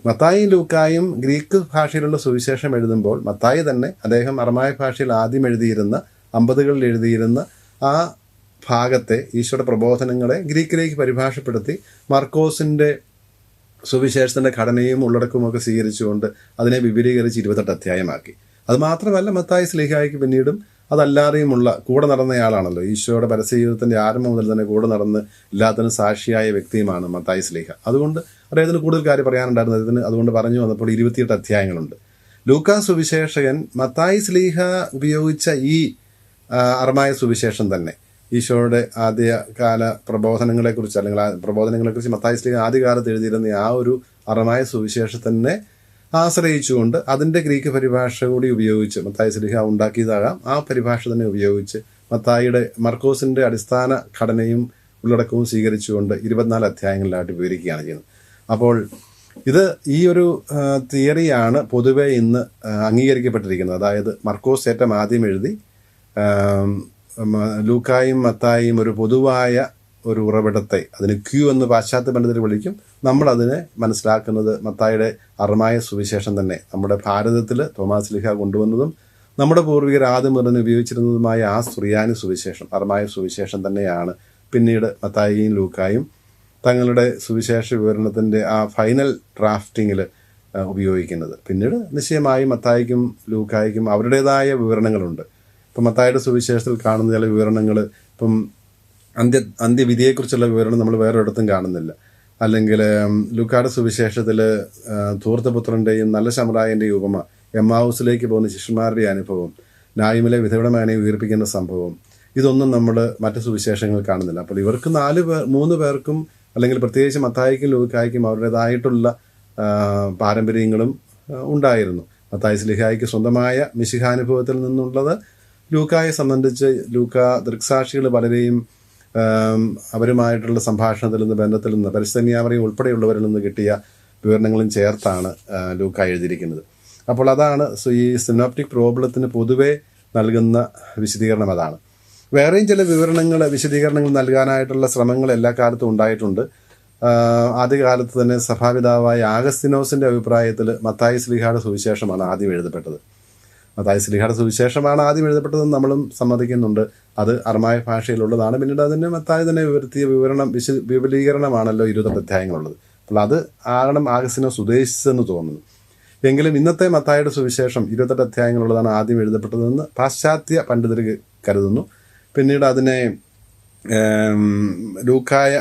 മത്തായിയും ലൂക്കായും ഗ്രീക്ക് ഭാഷയിലുള്ള സുവിശേഷം എഴുതുമ്പോൾ മത്തായി തന്നെ അദ്ദേഹം അറമായ ഭാഷയിൽ ആദ്യം എഴുതിയിരുന്ന 50കളിൽ എഴുതിയിരുന്ന ആ ഭാഗത്തെ ഈശോയുടെ പ്രബോധനങ്ങളെ ഗ്രീക്കിലേക്ക് പരിഭാഷപ്പെടുത്തി മർക്കോസിൻ്റെ സുവിശേഷത്തിൻ്റെ ഘടനയും ഉള്ളടക്കവും ഒക്കെ സ്വീകരിച്ചുകൊണ്ട് അതിനെ വിപുലീകരിച്ച് 28 അധ്യായമാക്കി. അത് മാത്രമല്ല, മത്തായി സ്ലീഹായ്ക്ക് പിന്നീടും അതല്ലാതെയുമുള്ള കൂടെ നടന്നയാളാണല്ലോ. ഈശോയുടെ പരസ്യ ജീവിതത്തിൻ്റെ ആരംഭം മുതൽ തന്നെ കൂടെ നടന്ന് എല്ലാത്തിനും സാക്ഷിയായ വ്യക്തിയുമാണ് മത്തായി സ്ലീഹ. അതുകൊണ്ട് അദ്ദേഹത്തിന് കൂടുതൽ കാര്യം പറയാനുണ്ടായിരുന്നു. അദ്ദേഹത്തിന് അതുകൊണ്ട് പറഞ്ഞു വന്നപ്പോൾ 28 അധ്യായങ്ങളുണ്ട്. ലൂക്കാ സുവിശേഷകൻ മത്തായി സ്ലീഹ ഉപയോഗിച്ച ഈ അറമായ സുവിശേഷം തന്നെ ഈശോയുടെ ആദ്യകാല പ്രബോധനങ്ങളെക്കുറിച്ച് അല്ലെങ്കിൽ ആ പ്രബോധനങ്ങളെക്കുറിച്ച് മത്തായി സ്ലീഹ ആദ്യകാലത്ത് എഴുതിയിരുന്ന ആ ഒരു അറമായ സുവിശേഷത്തിനെ ആശ്രയിച്ചുകൊണ്ട് അതിൻ്റെ ഗ്രീക്ക് പരിഭാഷ കൂടി ഉപയോഗിച്ച് മത്തായി സ്ലീഹ ഉണ്ടാക്കിയതാകാം. ആ പരിഭാഷ തന്നെ ഉപയോഗിച്ച് മർക്കോസിൻ്റെ അടിസ്ഥാന ഘടനയും ഉള്ളടക്കവും സ്വീകരിച്ചുകൊണ്ട് 24 അധ്യായങ്ങളിലായിട്ട് വിവരിക്കുകയാണ് ചെയ്യുന്നത്. അപ്പോൾ ഇത് ഈ ഒരു തിയറിയാണ് പൊതുവെ ഇന്ന് അംഗീകരിക്കപ്പെട്ടിരിക്കുന്നത്. അതായത് മർക്കോസ് ഏറ്റവും ആദ്യം എഴുതി, ലൂക്കായും മത്തായും ഒരു പൊതുവായ ഒരു ഉറവിടത്തെ, അതിന് ക്യൂ എന്ന് പാശ്ചാത്യ പണ്ഡിതർ വിളിക്കും. നമ്മളതിനെ മനസ്സിലാക്കുന്നത് മത്തായിയുടെ അറമായ സുവിശേഷം തന്നെ നമ്മുടെ ഭാരതത്തിൽ തോമാസ് സ്ലീഹ കൊണ്ടുവന്നതും നമ്മുടെ പൂർവികർ ആദ്യം മുതൽ ഉപയോഗിച്ചിരുന്നതുമായ ആ സുറിയാനി സുവിശേഷം, അറമായ സുവിശേഷം തന്നെയാണ് പിന്നീട് മത്തായിയും ലൂക്കായും തങ്ങളുടെ സുവിശേഷ വിവരണത്തിൻ്റെ ആ ഫൈനൽ ഡ്രാഫ്റ്റിങ്ങിൽ ഉപയോഗിക്കുന്നത്. പിന്നീട് നിശ്ചയമായും മത്തായിക്കും ലൂക്കായ്ക്കും അവരുടേതായ വിവരണങ്ങളുണ്ട്. ഇപ്പം മത്തായിയുടെ സുവിശേഷത്തിൽ കാണുന്ന ചില വിവരണങ്ങൾ, ഇപ്പം അന്ത്യവിധിയെക്കുറിച്ചുള്ള വിവരണം നമ്മൾ വേറൊരിടത്തും കാണുന്നില്ല. അല്ലെങ്കിൽ ലൂക്കായുടെ സുവിശേഷത്തിൽ ധൂർത്തപുത്രൻ്റെയും നല്ല ശമറായൻ്റെയും ഉപമ, എമ്മാവൂസിലേക്ക് പോകുന്ന ശിഷ്യന്മാരുടെ അനുഭവം, നായിമിലെ വിധവയുടെ മകനെ ഉയർപ്പിക്കുന്ന സംഭവം, ഇതൊന്നും നമ്മൾ മറ്റ് സുവിശേഷങ്ങൾ കാണുന്നില്ല. അപ്പോൾ ഇവർക്ക് 3 പേർക്കും അല്ലെങ്കിൽ പ്രത്യേകിച്ച് മത്തായിക്കും ലൂക്കായ്ക്കും അവരുടേതായിട്ടുള്ള പാരമ്പര്യങ്ങളും ഉണ്ടായിരുന്നു. മത്തായി സ്ലീഹായ്ക്ക് സ്വന്തമായ മിശിഹാനുഭവത്തിൽ നിന്നുള്ളത്, ലൂക്കായെ സംബന്ധിച്ച് ലൂക്ക ദൃക്സാക്ഷികൾ പലരെയും അവരുമായിട്ടുള്ള സംഭാഷണത്തിൽ നിന്ന്, ബന്ധത്തിൽ നിന്ന്, പരിസ്ഥന്യാമറിയും ഉൾപ്പെടെയുള്ളവരിൽ നിന്ന് കിട്ടിയ വിവരണങ്ങളും ചേർത്താണ് ലൂക്ക എഴുതിയിരിക്കുന്നത്. അപ്പോൾ അതാണ് ഈ സിനോപ്റ്റിക് പ്രോബ്ലത്തിന് പൊതുവെ നൽകുന്ന വിശദീകരണം. അതാണ്. വേറെയും ചില വിശദീകരണങ്ങൾ നൽകാനായിട്ടുള്ള ശ്രമങ്ങൾ എല്ലാ കാലത്തും ഉണ്ടായിട്ടുണ്ട്. ആദ്യകാലത്ത് തന്നെ സഭാപിതാവായ ആഗസ്തിനോസിൻ്റെ അഭിപ്രായത്തിൽ മത്തായി സ്ലീഹായുടെ സുവിശേഷമാണ് ആദ്യം എഴുതപ്പെട്ടത്. മത്തായി സ്ലീഹായുടെ സുവിശേഷമാണ് ആദ്യം എഴുതപ്പെട്ടതെന്ന് നമ്മളും സമ്മതിക്കുന്നുണ്ട്. അത് അറമായ ഭാഷയിലുള്ളതാണ്. പിന്നീട് അതിന് മത്തായി തന്നെ വിവരുത്തിയ വിപുലീകരണമാണല്ലോ 28 അധ്യായങ്ങളുള്ളത്. അപ്പോൾ അത് ആകണം ആഗസ്തിനോസ് ഉദ്ദേശിച്ചതെന്ന് തോന്നുന്നു. എങ്കിലും ഇന്നത്തെ മത്തായിയുടെ സുവിശേഷം 28 അധ്യായങ്ങളുള്ളതാണ് ആദ്യം എഴുതപ്പെട്ടതെന്ന് പാശ്ചാത്യ പണ്ഡിതർ കരുതുന്നു. പിന്നീട് അതിനെ ലൂക്കായ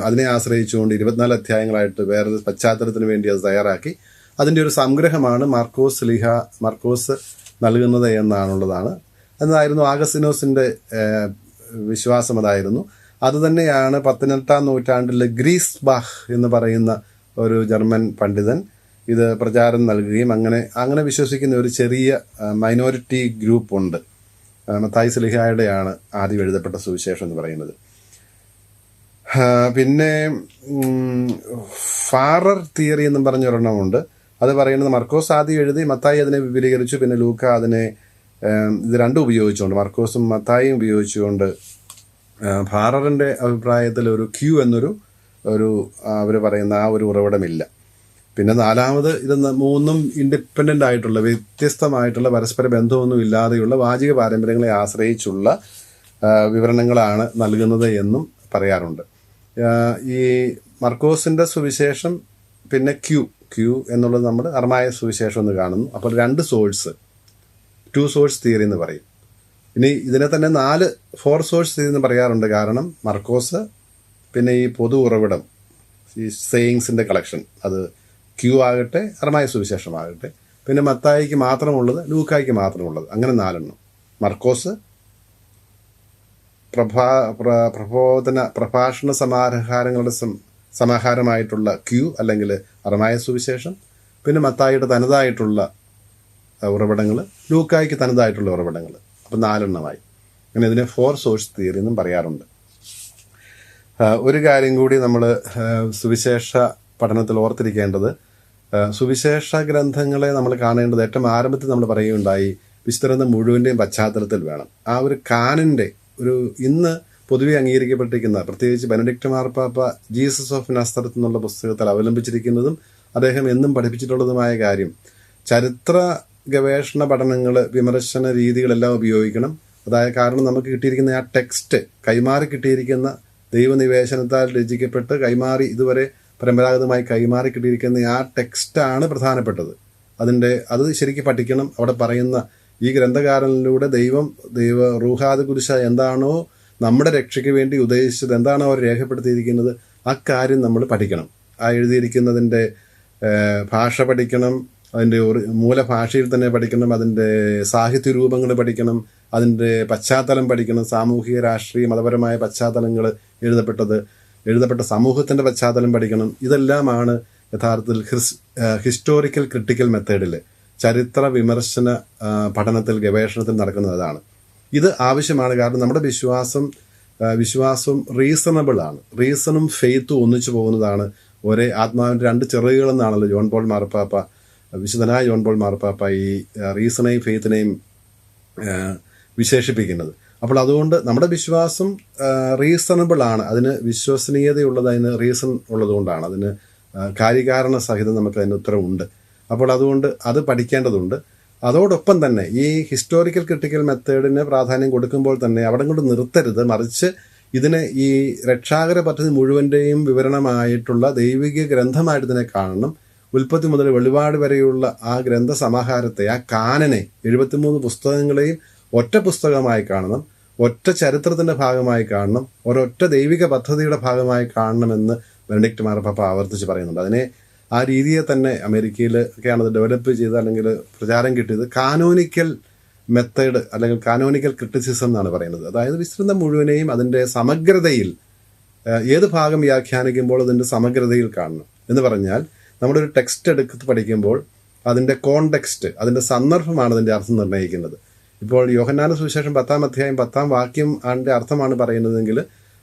അതിനെ ആശ്രയിച്ചുകൊണ്ട് 24 അധ്യായങ്ങളായിട്ട് വേറൊരു പശ്ചാത്തലത്തിന് വേണ്ടി അത് തയ്യാറാക്കി. അതിൻ്റെ ഒരു സംഗ്രഹമാണ് മർക്കോസ് നൽകുന്നത് എന്നാണുള്ളതാണ്. എന്നായിരുന്നു ആഗസ്തിനോസിൻ്റെ വിശ്വാസം. അതായിരുന്നു. അതുതന്നെയാണ് 18-ാം നൂറ്റാണ്ടിൽ ഗ്രീസ്ബാഹ് എന്ന് പറയുന്ന ഒരു ജർമ്മൻ പണ്ഡിതൻ ഇത് പ്രചാരം നൽകുകയും അങ്ങനെ വിശ്വസിക്കുന്ന ഒരു ചെറിയ മൈനോറിറ്റി ഗ്രൂപ്പ് ഉണ്ട്. മത്തായി സ്ലീഹായുടെയാണ് ആദ്യം എഴുതപ്പെട്ട സുവിശേഷം എന്ന് പറയുന്നത്. പിന്നെ ഫാറർ തിയറി എന്നും പറഞ്ഞൊരെണ്ണമുണ്ട്. അത് പറയുന്നത് മർക്കോസ് ആദ്യം എഴുതി, മത്തായി അതിനെ വിപുലീകരിച്ചു, പിന്നെ ലൂക്ക അതിനെ ഇത് രണ്ടും ഉപയോഗിച്ചുകൊണ്ട്, മർക്കോസും മത്തായിയും ഉപയോഗിച്ചുകൊണ്ട്, ഫാററിൻ്റെ അഭിപ്രായത്തിൽ ഒരു ക്യൂ എന്നൊരു അവർ പറയുന്ന ആ ഒരു ഉറവിടമില്ല. പിന്നെ നാലാമത് ഇത് 3 ഇൻഡിപെൻഡൻ്റ് ആയിട്ടുള്ള, വ്യത്യസ്തമായിട്ടുള്ള, പരസ്പര ബന്ധമൊന്നും ഇല്ലാതെയുള്ള വാചിക പാരമ്പര്യങ്ങളെ ആശ്രയിച്ചുള്ള വിവരണങ്ങളാണ് നൽകുന്നത് എന്നും പറയാറുണ്ട്. ഈ മർക്കോസിൻ്റെ സുവിശേഷം പിന്നെ ക്യൂ എന്നുള്ളത് നമ്മൾ അറമായ സുവിശേഷം എന്ന് കാണുന്നു. അപ്പോൾ 2 സോഴ്സ്, 2 സോഴ്സ് തിയറി എന്ന് പറയും. ഇനി ഇതിനെ തന്നെ 4 സോഴ്സ് തിയറി എന്ന് പറയാറുണ്ട്. കാരണം മർക്കോസ്, പിന്നെ ഈ പൊതു ഉറവിടം, ഈ സെയിങ്സിൻ്റെ കളക്ഷൻ, അത് ക്യൂ ആകട്ടെ, അറമായ സുവിശേഷമാകട്ടെ, പിന്നെ മത്തായിക്ക് മാത്രമുള്ളത്, ലൂക്കായ്ക്ക് മാത്രമുള്ളത്, അങ്ങനെ 4 മർക്കോസ്, പ്രഭാഷണ സമാഹാരങ്ങളുടെ സമാഹാരമായിട്ടുള്ള ക്യൂ അല്ലെങ്കിൽ അറമായ സുവിശേഷം, പിന്നെ മത്തായിയുടെ തനതായിട്ടുള്ള ഉറവിടങ്ങൾ, ലൂക്കായ്ക്ക് തനതായിട്ടുള്ള ഉറവിടങ്ങൾ. അപ്പം 4 അങ്ങനെ ഇതിനെ 4 സോഴ്സ് തിയറി എന്നും പറയാറുണ്ട്. ഒരു കാര്യം കൂടി നമ്മൾ സുവിശേഷ പഠനത്തിൽ ഓർത്തിരിക്കേണ്ടത്, സുവിശേഷ ഗ്രന്ഥങ്ങളെ നമ്മൾ കാണേണ്ടത് ഏറ്റവും ആരംഭത്തിൽ നമ്മൾ പറയുകയുണ്ടായി വിശുദ്ധ മുഴുവൻ്റെയും പശ്ചാത്തലത്തിൽ വേണം. ആ ഒരു കാനൻ്റെ ഇന്ന് പൊതുവെ അംഗീകരിക്കപ്പെട്ടിരിക്കുന്ന, പ്രത്യേകിച്ച് ബെനഡിക്റ്റ് മാർപ്പാപ്പ ജീസസ് ഓഫ് നസ്രത്ത് എന്നുള്ള പുസ്തകത്തിൽ അവലംബിച്ചിരിക്കുന്നതും അദ്ദേഹം എന്നും പഠിപ്പിച്ചിട്ടുള്ളതുമായ കാര്യം, ചരിത്ര ഗവേഷണ പഠനങ്ങൾ, വിമർശന രീതികളെല്ലാം ഉപയോഗിക്കണം. അതായത് കാരണം നമുക്ക് കിട്ടിയിരിക്കുന്ന ആ ടെക്സ്റ്റ്, കൈമാറി കിട്ടിയിരിക്കുന്ന ദൈവനിവേശനത്താൽ രചിക്കപ്പെട്ട് കൈമാറി ഇതുവരെ പരമ്പരാഗതമായി കൈമാറി കിട്ടിയിരിക്കുന്ന ആ ടെക്സ്റ്റാണ് പ്രധാനപ്പെട്ടത്. അത് ശരിക്കും പഠിക്കണം. അവിടെ പറയുന്ന ഈ ഗ്രന്ഥകാരനിലൂടെ ദൈവ റൂഹാദ് കുരിശ എന്താണോ നമ്മുടെ രക്ഷയ്ക്ക് വേണ്ടി ഉദ്ദേശിച്ചത്, എന്താണോ അവർ രേഖപ്പെടുത്തിയിരിക്കുന്നത്, ആ കാര്യം നമ്മൾ പഠിക്കണം. ആ എഴുതിയിരിക്കുന്നതിൻ്റെ ഭാഷ പഠിക്കണം, അതിൻ്റെ മൂലഭാഷയിൽ തന്നെ പഠിക്കണം, അതിൻ്റെ സാഹിത്യ രൂപങ്ങൾ പഠിക്കണം, അതിൻ്റെ പശ്ചാത്തലം പഠിക്കണം, സാമൂഹിക രാഷ്ട്രീയ മതപരമായ പശ്ചാത്തലങ്ങൾ എഴുതപ്പെട്ട സമൂഹത്തിൻ്റെ പശ്ചാത്തലം പഠിക്കണം. ഇതെല്ലാമാണ് യഥാർത്ഥത്തിൽ ഹിസ്റ്റോറിക്കൽ ക്രിട്ടിക്കൽ മെത്തേഡിൽ ചരിത്ര വിമർശന പഠനത്തിൽ ഗവേഷണത്തിൽ നടക്കുന്നതാണ്. ഇത് ആവശ്യമാണ്. കാരണം നമ്മുടെ വിശ്വാസം റീസണബിൾ ആണ്. റീസണും ഫെയ്ത്തും ഒന്നിച്ചു പോകുന്നതാണ്. ഒരേ ആത്മാവിൻ്റെ രണ്ട് ചിറകുകളെന്നാണല്ലോ വിശുദ്ധനായ ജോൺ പോൾ മാർപ്പാപ്പ ഈ റീസണെയും ഫെയ്ത്തിനെയും വിശേഷിപ്പിക്കുന്നത്. അപ്പോൾ അതുകൊണ്ട് നമ്മുടെ വിശ്വാസം റീസണബിൾ ആണ്, അതിന് വിശ്വസനീയതയുള്ളത്, അതിന് റീസൺ ഉള്ളതുകൊണ്ടാണ്, അതിന് കാര്യകാരണ സഹിതം നമുക്ക് അതിന് ഉത്തരവുണ്ട്. അപ്പോൾ അതുകൊണ്ട് അത് പഠിക്കേണ്ടതുണ്ട്. അതോടൊപ്പം തന്നെ ഈ ഹിസ്റ്റോറിക്കൽ ക്രിട്ടിക്കൽ മെത്തേഡിന് പ്രാധാന്യം കൊടുക്കുമ്പോൾ തന്നെ അവിടെ കൊണ്ട് നിർത്തരുത്, മറിച്ച് ഇതിനെ ഈ രക്ഷാകര പദ്ധതി മുഴുവൻ്റെയും വിവരണമായിട്ടുള്ള ദൈവിക ഗ്രന്ഥമായിട്ട് ഇതിനെ കാണണം. ഉൽപ്പത്തി മുതൽ വെളിപാട് വരെയുള്ള ആ ഗ്രന്ഥ സമാഹാരത്തെ, ആ കാനനെ 73 പുസ്തകങ്ങളെയും ഒറ്റ പുസ്തകമായി കാണണം, ഒറ്റ ചരിത്രത്തിൻ്റെ ഭാഗമായി കാണണം, ഒരൊറ്റ ദൈവിക പദ്ധതിയുടെ ഭാഗമായി കാണണമെന്ന് ബെനഡിക്റ്റ് മാർപ്പാപ്പ ആവർത്തിച്ച് പറയുന്നുണ്ട്. അതിനെ ആ രീതിയെ തന്നെ അമേരിക്കയിൽ ഒക്കെയാണ് അത് ഡെവലപ്പ് ചെയ്ത് അല്ലെങ്കിൽ പ്രചാരം കിട്ടിയത് കാനോനിക്കൽ മെത്തേഡ് അല്ലെങ്കിൽ കാനോനിക്കൽ ക്രിറ്റിസിസം എന്നാണ് പറയുന്നത്. അതായത് വിസ്തൃതം മുഴുവനെയും അതിൻ്റെ സമഗ്രതയിൽ, ഏത് ഭാഗം വ്യാഖ്യാനിക്കുമ്പോൾ അതിൻ്റെ സമഗ്രതയിൽ കാണണം എന്ന് പറഞ്ഞാൽ, നമ്മുടെ ഒരു ടെക്സ്റ്റ് എടുത്ത് പഠിക്കുമ്പോൾ അതിൻ്റെ കോണ്ടെക്സ്റ്റ്, അതിൻ്റെ സന്ദർഭമാണ് അതിൻ്റെ അർത്ഥം നിർണ്ണയിക്കുന്നത്. ഇപ്പോൾ യോഹന്നാന്റെ സുവിശേഷം 10-ാം അധ്യായം 10-ാം വാക്യം അതിൻ്റെ അർത്ഥമാണ് പറയുന്നതെങ്കിൽ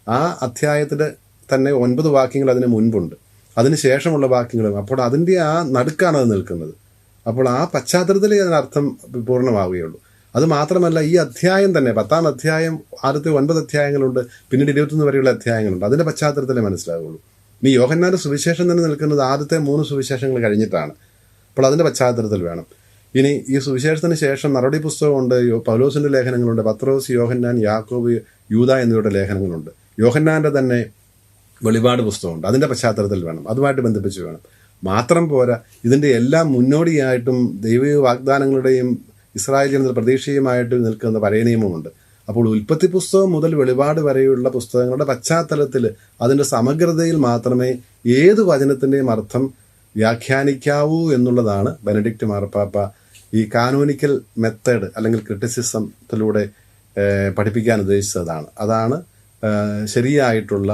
ആ അധ്യായത്തിൽ തന്നെ 9 വാക്യങ്ങൾ അതിന് മുൻപുണ്ട്, അതിന് ശേഷമുള്ള വാക്യങ്ങളും. അപ്പോൾ അതിൻ്റെ ആ നടുക്കാണ് അത് നിൽക്കുന്നത്. അപ്പോൾ ആ പശ്ചാത്തലത്തിലേ അതിനർത്ഥം പൂർണ്ണമാവുകയുള്ളൂ. അത് മാത്രമല്ല, ഈ അധ്യായം തന്നെ 10-ാം അധ്യായം ആദ്യത്തെ 9 അധ്യായങ്ങളുണ്ട്, പിന്നീട് 21 വരെയുള്ള അധ്യായങ്ങളുണ്ട്. അതിൻ്റെ പശ്ചാത്തലത്തിലേ മനസ്സിലാവുള്ളൂ. ഇനി യോഹന്നാന്റെ സുവിശേഷം തന്നെ നിൽക്കുന്നത് ആദ്യത്തെ 3 സുവിശേഷങ്ങൾ കഴിഞ്ഞിട്ടാണ്. അപ്പോൾ അതിൻ്റെ പശ്ചാത്തലത്തിൽ വേണം. ഇനി ഈ സുവിശേഷത്തിന് ശേഷം നടപടി പുസ്തകമുണ്ട്, പൗലോസിൻ്റെ ലേഖനങ്ങളുണ്ട്, പത്രോസ്, യോഹന്നാൻ, യാക്കോബ്, യൂദ എന്നിവരുടെ ലേഖനങ്ങളുണ്ട്. യോഹന്നാൻ്റെ തന്നെ വെളിപാട് പുസ്തകമുണ്ട്. അതിൻ്റെ പശ്ചാത്തലത്തിൽ വേണം, അതുമായിട്ട് ബന്ധിപ്പിച്ച് വേണം. മാത്രം പോരാ, ഇതിൻ്റെ എല്ലാം മുന്നോടിയായിട്ടും ദൈവിക വാഗ്ദാനങ്ങളുടെയും ഇസ്രായേൽ ജനത പ്രതീക്ഷയുമായിട്ട് നിൽക്കുന്ന പഴയ നിയമമുണ്ട്. അപ്പോൾ ഉൽപ്പത്തി പുസ്തകം മുതൽ വെളിപാട് വരെയുള്ള പുസ്തകങ്ങളുടെ പശ്ചാത്തലത്തിൽ അതിൻ്റെ സമഗ്രതയിൽ മാത്രമേ ഏത് വചനത്തിൻ്റെയും അർത്ഥം വ്യാഖ്യാനിക്കാവൂ എന്നുള്ളതാണ് ബെനഡിക്റ്റ് മാർപ്പാപ്പ ഈ കാനോനിക്കൽ മെത്തേഡ് അല്ലെങ്കിൽ ക്രിറ്റിസിസത്തിലൂടെ പഠിപ്പിക്കാൻ ഉദ്ദേശിച്ചതാണ്. അതാണ് ശരിയായിട്ടുള്ള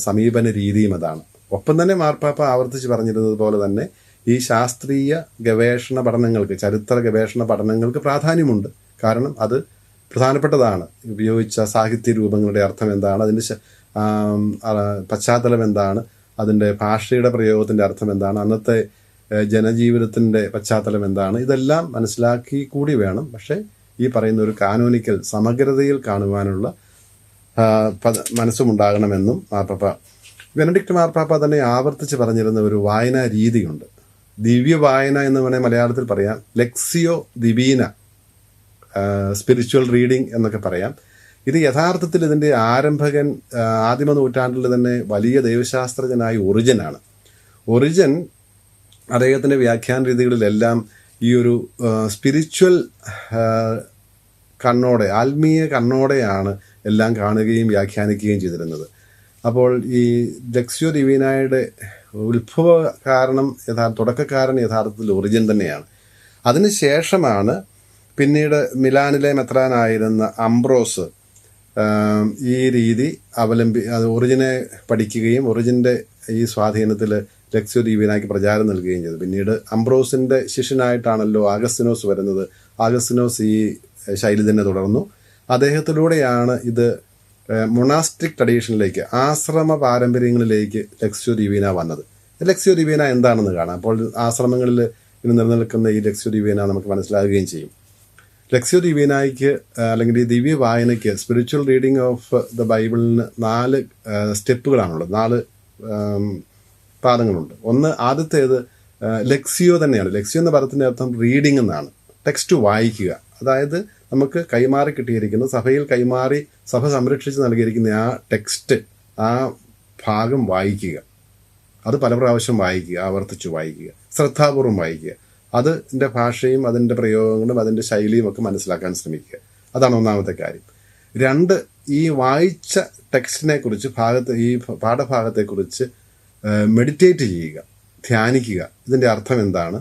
സമീപന രീതിയും അതാണ്. ഒപ്പം തന്നെ മാർപ്പാപ്പ ആവർത്തിച്ച് പറഞ്ഞിരുന്നത് പോലെ തന്നെ ഈ ശാസ്ത്രീയ ഗവേഷണ പഠനങ്ങൾക്ക്, ചരിത്ര ഗവേഷണ പഠനങ്ങൾക്ക് പ്രാധാന്യമുണ്ട്. കാരണം അത് പ്രധാനപ്പെട്ടതാണ്. ഉപയോഗിച്ച സാഹിത്യ രൂപങ്ങളുടെ അർത്ഥം എന്താണ്, അതിൻ്റെ പശ്ചാത്തലം എന്താണ്, അതിൻ്റെ ഭാഷയുടെ പ്രയോഗത്തിൻ്റെ അർത്ഥം എന്താണ്, അന്നത്തെ ജനജീവിതത്തിൻ്റെ പശ്ചാത്തലം എന്താണ്, ഇതെല്ലാം മനസ്സിലാക്കി കൂടി വേണം. പക്ഷേ ഈ പറയുന്ന ഒരു കാനോനിക്കൽ സമഗ്രതയിൽ കാണുവാനുള്ള മനസ്സുമുണ്ടാകണമെന്നും ബെനഡിക്റ്റ് മാർപ്പാപ്പ തന്നെ ആവർത്തിച്ച് പറഞ്ഞിരുന്ന ഒരു വായനാ രീതിയുണ്ട്. ദിവ്യ വായന എന്ന് വേണേൽ മലയാളത്തിൽ പറയാം, ലെക്സിയോ ദിവീന, സ്പിരിച്വൽ റീഡിംഗ് എന്നൊക്കെ പറയാം. ഇത് യഥാർത്ഥത്തിൽ ഇതിൻ്റെ ആരംഭകൻ ആദിമ നൂറ്റാണ്ടിൽ തന്നെ വലിയ ദൈവശാസ്ത്രജ്ഞനായ ഒറിജനാണ്. ഒറിജൻ അദ്ദേഹത്തിൻ്റെ വ്യാഖ്യാന രീതികളിലെല്ലാം ഈ ഒരു സ്പിരിച്വൽ കണ്ണോടെ, ആത്മീയ കണ്ണോടെയാണ് എല്ലാം കാണുകയും വ്യാഖ്യാനിക്കുകയും ചെയ്തിരുന്നത്. അപ്പോൾ ഈ ലെക്സിയോ ദിവീനായുടെ ഉത്ഭവ കാരണം തുടക്കക്കാരൻ യഥാർത്ഥത്തിൽ ഒറിജിൻ തന്നെയാണ്. അതിനുശേഷമാണ് പിന്നീട് മിലാനിലെ മെത്രാനായിരുന്ന അംബ്രോസ് ഈ രീതി ഒറിജിനെ പഠിക്കുകയും ഒറിജിൻ്റെ ഈ സ്വാധീനത്തിൽ ലെക്സിയോ ദിവീനായ്ക്ക് പ്രചാരം നൽകുകയും ചെയ്തു. പിന്നീട് അംബ്രോസിൻ്റെ ശിഷ്യനായിട്ടാണല്ലോ ആഗസ്തിനോസ് വരുന്നത്. ആഗസ്തിനോസ് ഈ ശൈലി തന്നെ തുടർന്നു. അദ്ദേഹത്തിലൂടെയാണ് ഇത് മൊണാസ്റ്റിക് ട്രഡീഷനിലേക്ക്, ആശ്രമ പാരമ്പര്യങ്ങളിലേക്ക് ലെക്സിയോ ദിവീന വന്നത്. ലെക്സിയോ ദിവീന എന്താണെന്ന് കാണാം. അപ്പോൾ ആശ്രമങ്ങളിൽ ഇന്ന് നിലനിൽക്കുന്ന ഈ ലെക്സിയോ ദിവീന നമുക്ക് മനസ്സിലാകുകയും ചെയ്യും. ലെക്സിയോ ദിവീനായ്ക്ക് അല്ലെങ്കിൽ ഈ ദിവ്യ വായനയ്ക്ക്, സ്പിരിച്വൽ റീഡിംഗ് ഓഫ് ദ ബൈബിളിന് 4 സ്റ്റെപ്പുകളാണുള്ളത്, 4 പാദങ്ങളുണ്ട്. ആദ്യത്തേത് ലെക്സിയോ തന്നെയാണ്. ലെക്സിയോ എന്ന പദത്തിൻ്റെ അർത്ഥം റീഡിംഗ് എന്നാണ്. ടെക്സ്റ്റ് വായിക്കുക, അതായത് നമുക്ക് കൈമാറി കിട്ടിയിരിക്കുന്ന, സഭയിൽ കൈമാറി സഭ സംരക്ഷിച്ച് നൽകിയിരിക്കുന്ന ആ ടെക്സ്റ്റ്, ആ ഭാഗം വായിക്കുക. അത് പല പ്രാവശ്യം വായിക്കുക, ആവർത്തിച്ച് വായിക്കുക, ശ്രദ്ധാപൂർവം വായിക്കുക. അതിൻ്റെ ഭാഷയും അതിൻ്റെ പ്രയോഗങ്ങളും അതിൻ്റെ ശൈലിയും ഒക്കെ മനസ്സിലാക്കാൻ ശ്രമിക്കുക. അതാണ് ഒന്നാമത്തെ കാര്യം. 2, ഈ വായിച്ച ടെക്സ്റ്റിനെ കുറിച്ച് ഈ പാഠഭാഗത്തെക്കുറിച്ച് മെഡിറ്റേറ്റ് ചെയ്യുക, ധ്യാനിക്കുക. ഇതിൻ്റെ അർത്ഥം എന്താണ്,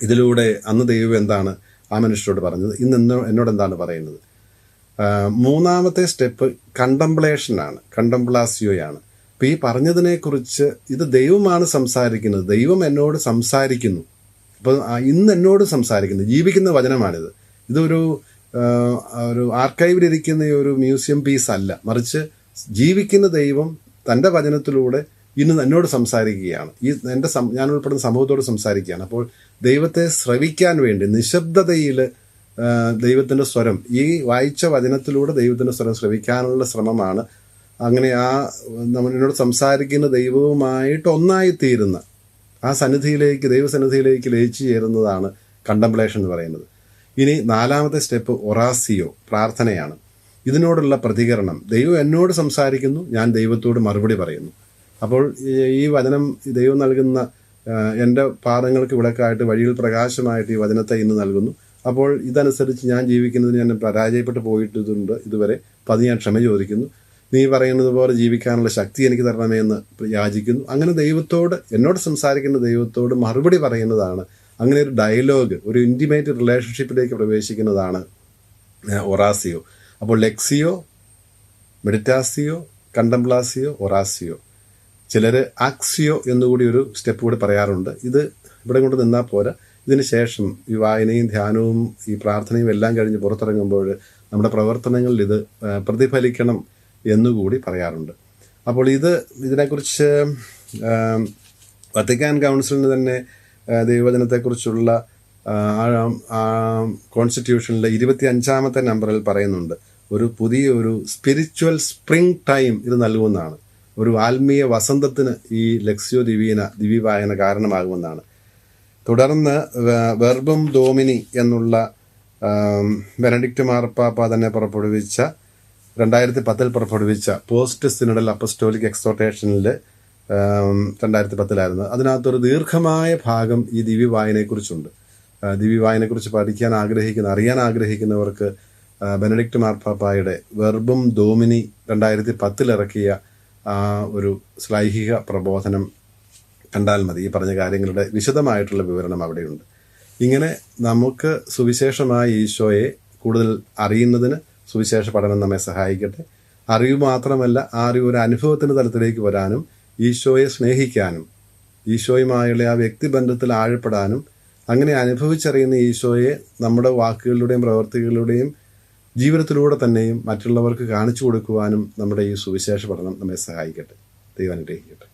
ഇതിലൂടെ അന്ന് ദൈവം എന്താണ് ആ മനുഷ്യരോട് പറഞ്ഞത്, ഇന്ന് എന്നോട് എന്താണ് പറയുന്നത്. 3-ാമത്തെ സ്റ്റെപ്പ് കണ്ടംപ്ലേഷനാണ്, കണ്ടംപ്ലാസിയോയാണ്. അപ്പോൾ ഈ പറഞ്ഞതിനെക്കുറിച്ച് ഇത് ദൈവമാണ് സംസാരിക്കുന്നത്, ദൈവം എന്നോട് സംസാരിക്കുന്നു. അപ്പോൾ ഇന്ന് എന്നോട് സംസാരിക്കുന്നു, ജീവിക്കുന്ന വചനമാണിത്. ഇതൊരു ആർക്കൈവിലിരിക്കുന്ന ഒരു മ്യൂസിയം പീസ് അല്ല, മറിച്ച് ജീവിക്കുന്ന ദൈവം തൻ്റെ വചനത്തിലൂടെ ഇന്ന് എന്നോട് സംസാരിക്കുകയാണ്. ഞാൻ ഉൾപ്പെടുന്ന സമൂഹത്തോട് സംസാരിക്കുകയാണ്. അപ്പോൾ ദൈവത്തെ ശ്രവിക്കാൻ വേണ്ടി നിശബ്ദതയിൽ ദൈവത്തിൻ്റെ സ്വരം, ഈ വായിച്ച വചനത്തിലൂടെ ദൈവത്തിൻ്റെ സ്വരം ശ്രവിക്കാനുള്ള ശ്രമമാണ്. അങ്ങനെ എന്നോട് സംസാരിക്കുന്ന ദൈവവുമായിട്ട് ഒന്നായിത്തീരുന്ന ആ സന്നിധിയിലേക്ക്, ദൈവസന്നിധിയിലേക്ക് ലയിച്ചു ചേരുന്നതാണ് കണ്ടംപ്ലേഷൻ എന്ന് പറയുന്നത്. ഇനി 4-ാമത്തെ സ്റ്റെപ്പ് ഒറാസിയോ, പ്രാർത്ഥനയാണ്. ഇതിനോടുള്ള പ്രതികരണം, ദൈവം എന്നോട് സംസാരിക്കുന്നു, ഞാൻ ദൈവത്തോട് മറുപടി പറയുന്നു. അപ്പോൾ ഈ വചനം ദൈവം നൽകുന്ന എൻ്റെ പാദങ്ങൾക്ക് വിളക്കായിട്ട് വഴിയിൽ പ്രകാശമായിട്ട് ഈ വചനത്തെ ഇന്ന് നൽകുന്നു. അപ്പോൾ ഇതനുസരിച്ച് ഞാൻ ജീവിക്കുന്നതിന് ഞാൻ പരാജയപ്പെട്ടു പോയിട്ടുണ്ട് ഇതുവരെ. അപ്പം അത് ഞാൻ ക്ഷമ ചോദിക്കുന്നു. നീ പറയുന്നത് പോലെ ജീവിക്കാനുള്ള ശക്തി എനിക്ക് തരണമേ എന്ന് യാചിക്കുന്നു. അങ്ങനെ ദൈവത്തോട്, എന്നോട് സംസാരിക്കുന്ന ദൈവത്തോട് മറുപടി പറയുന്നതാണ്. അങ്ങനെ ഒരു ഡയലോഗ്, ഒരു ഇൻറ്റിമേറ്റ് റിലേഷൻഷിപ്പിലേക്ക് പ്രവേശിക്കുന്നതാണ് ഒറാസിയോ. അപ്പോൾ ലെക്സിയോ, മെഡിറ്റാസിയോ, കണ്ടംപ്ലാസിയോ, ഒറാസിയോ. ചിലർ ആക്സിയോ എന്നുകൂടി ഒരു സ്റ്റെപ്പ് കൂടി പറയാറുണ്ട്. ഇത് ഇവിടെ കൊണ്ട് നിന്നാൽ പോരാ. ഇതിന് ശേഷം ഈ വായനയും ധ്യാനവും ഈ പ്രാർത്ഥനയും എല്ലാം കഴിഞ്ഞ് പുറത്തിറങ്ങുമ്പോൾ നമ്മുടെ പ്രവർത്തനങ്ങളിൽ ഇത് പ്രതിഫലിക്കണം എന്നുകൂടി പറയാറുണ്ട്. അപ്പോൾ ഇതിനെക്കുറിച്ച് വത്തിക്കാൻ കൗൺസിലിന് തന്നെ ദൈവവചനത്തെക്കുറിച്ചുള്ള കോൺസ്റ്റിറ്റ്യൂഷനിലെ 25-ാമത്തെ നമ്പറിൽ പറയുന്നുണ്ട്, ഒരു പുതിയൊരു സ്പിരിച്വൽ സ്പ്രിംഗ് ടൈം ഇത് നൽകുമെന്നാണ്. ഒരു ആത്മീയ വസന്തത്തിന് ഈ ലെക്സിയോ ദിവീന, ദിവ്യവായന കാരണമാകുമെന്നാണ്. തുടർന്ന് വെർബം ഡോമിനി എന്നുള്ള ബെനഡിക്റ്റ് മാർപ്പാപ്പ തന്നെ പുറപ്പെടുവിച്ച 2010 പുറപ്പെടുവിച്ച പോസ്റ്റ് സിനഡൽ അപ്പസ്റ്റോലിക് എക്സോർട്ടേഷനിൽ 2010 അതിനകത്തൊരു ദീർഘമായ ഭാഗം ഈ ദിവ്യവായനയെക്കുറിച്ചുണ്ട്. ദിവ്യവായനയെക്കുറിച്ച് അറിയാൻ ആഗ്രഹിക്കുന്നവർക്ക് ബെനഡിക്റ്റ് മാർപ്പാപ്പായുടെ വെർബം ഡോമിനി 2010 ഇറക്കിയ ഒരു ശ്ലൈഹിക പ്രബോധനം കണ്ടാൽ മതി. ഈ പറഞ്ഞ കാര്യങ്ങളുടെ വിശദമായിട്ടുള്ള വിവരണം അവിടെയുണ്ട്. ഇങ്ങനെ നമുക്ക് സുവിശേഷമായ ഈശോയെ കൂടുതൽ അറിയുന്നതിന് സുവിശേഷ പഠനം നമ്മെ സഹായിക്കട്ടെ. അറിവ് മാത്രമല്ല, ആ അറിവ് ഒരു അനുഭവത്തിൻ്റെ തലത്തിലേക്ക് വരാനും ഈശോയെ സ്നേഹിക്കാനും ഈശോയുമായുള്ള ആ വ്യക്തിബന്ധത്തിൽ ആഴപ്പെടാനും അങ്ങനെ അനുഭവിച്ചറിയുന്ന ഈശോയെ നമ്മുടെ വാക്കുകളിലൂടെയും പ്രവൃത്തികളിലൂടെയും ജീവിതത്തിലൂടെ തന്നെയും മറ്റുള്ളവർക്ക് കാണിച്ചു കൊടുക്കുവാനും നമ്മുടെ ഈ സുവിശേഷ പഠനം നമ്മെ സഹായിക്കട്ടെ. ദൈവം അനുഗ്രഹിക്കട്ടെ.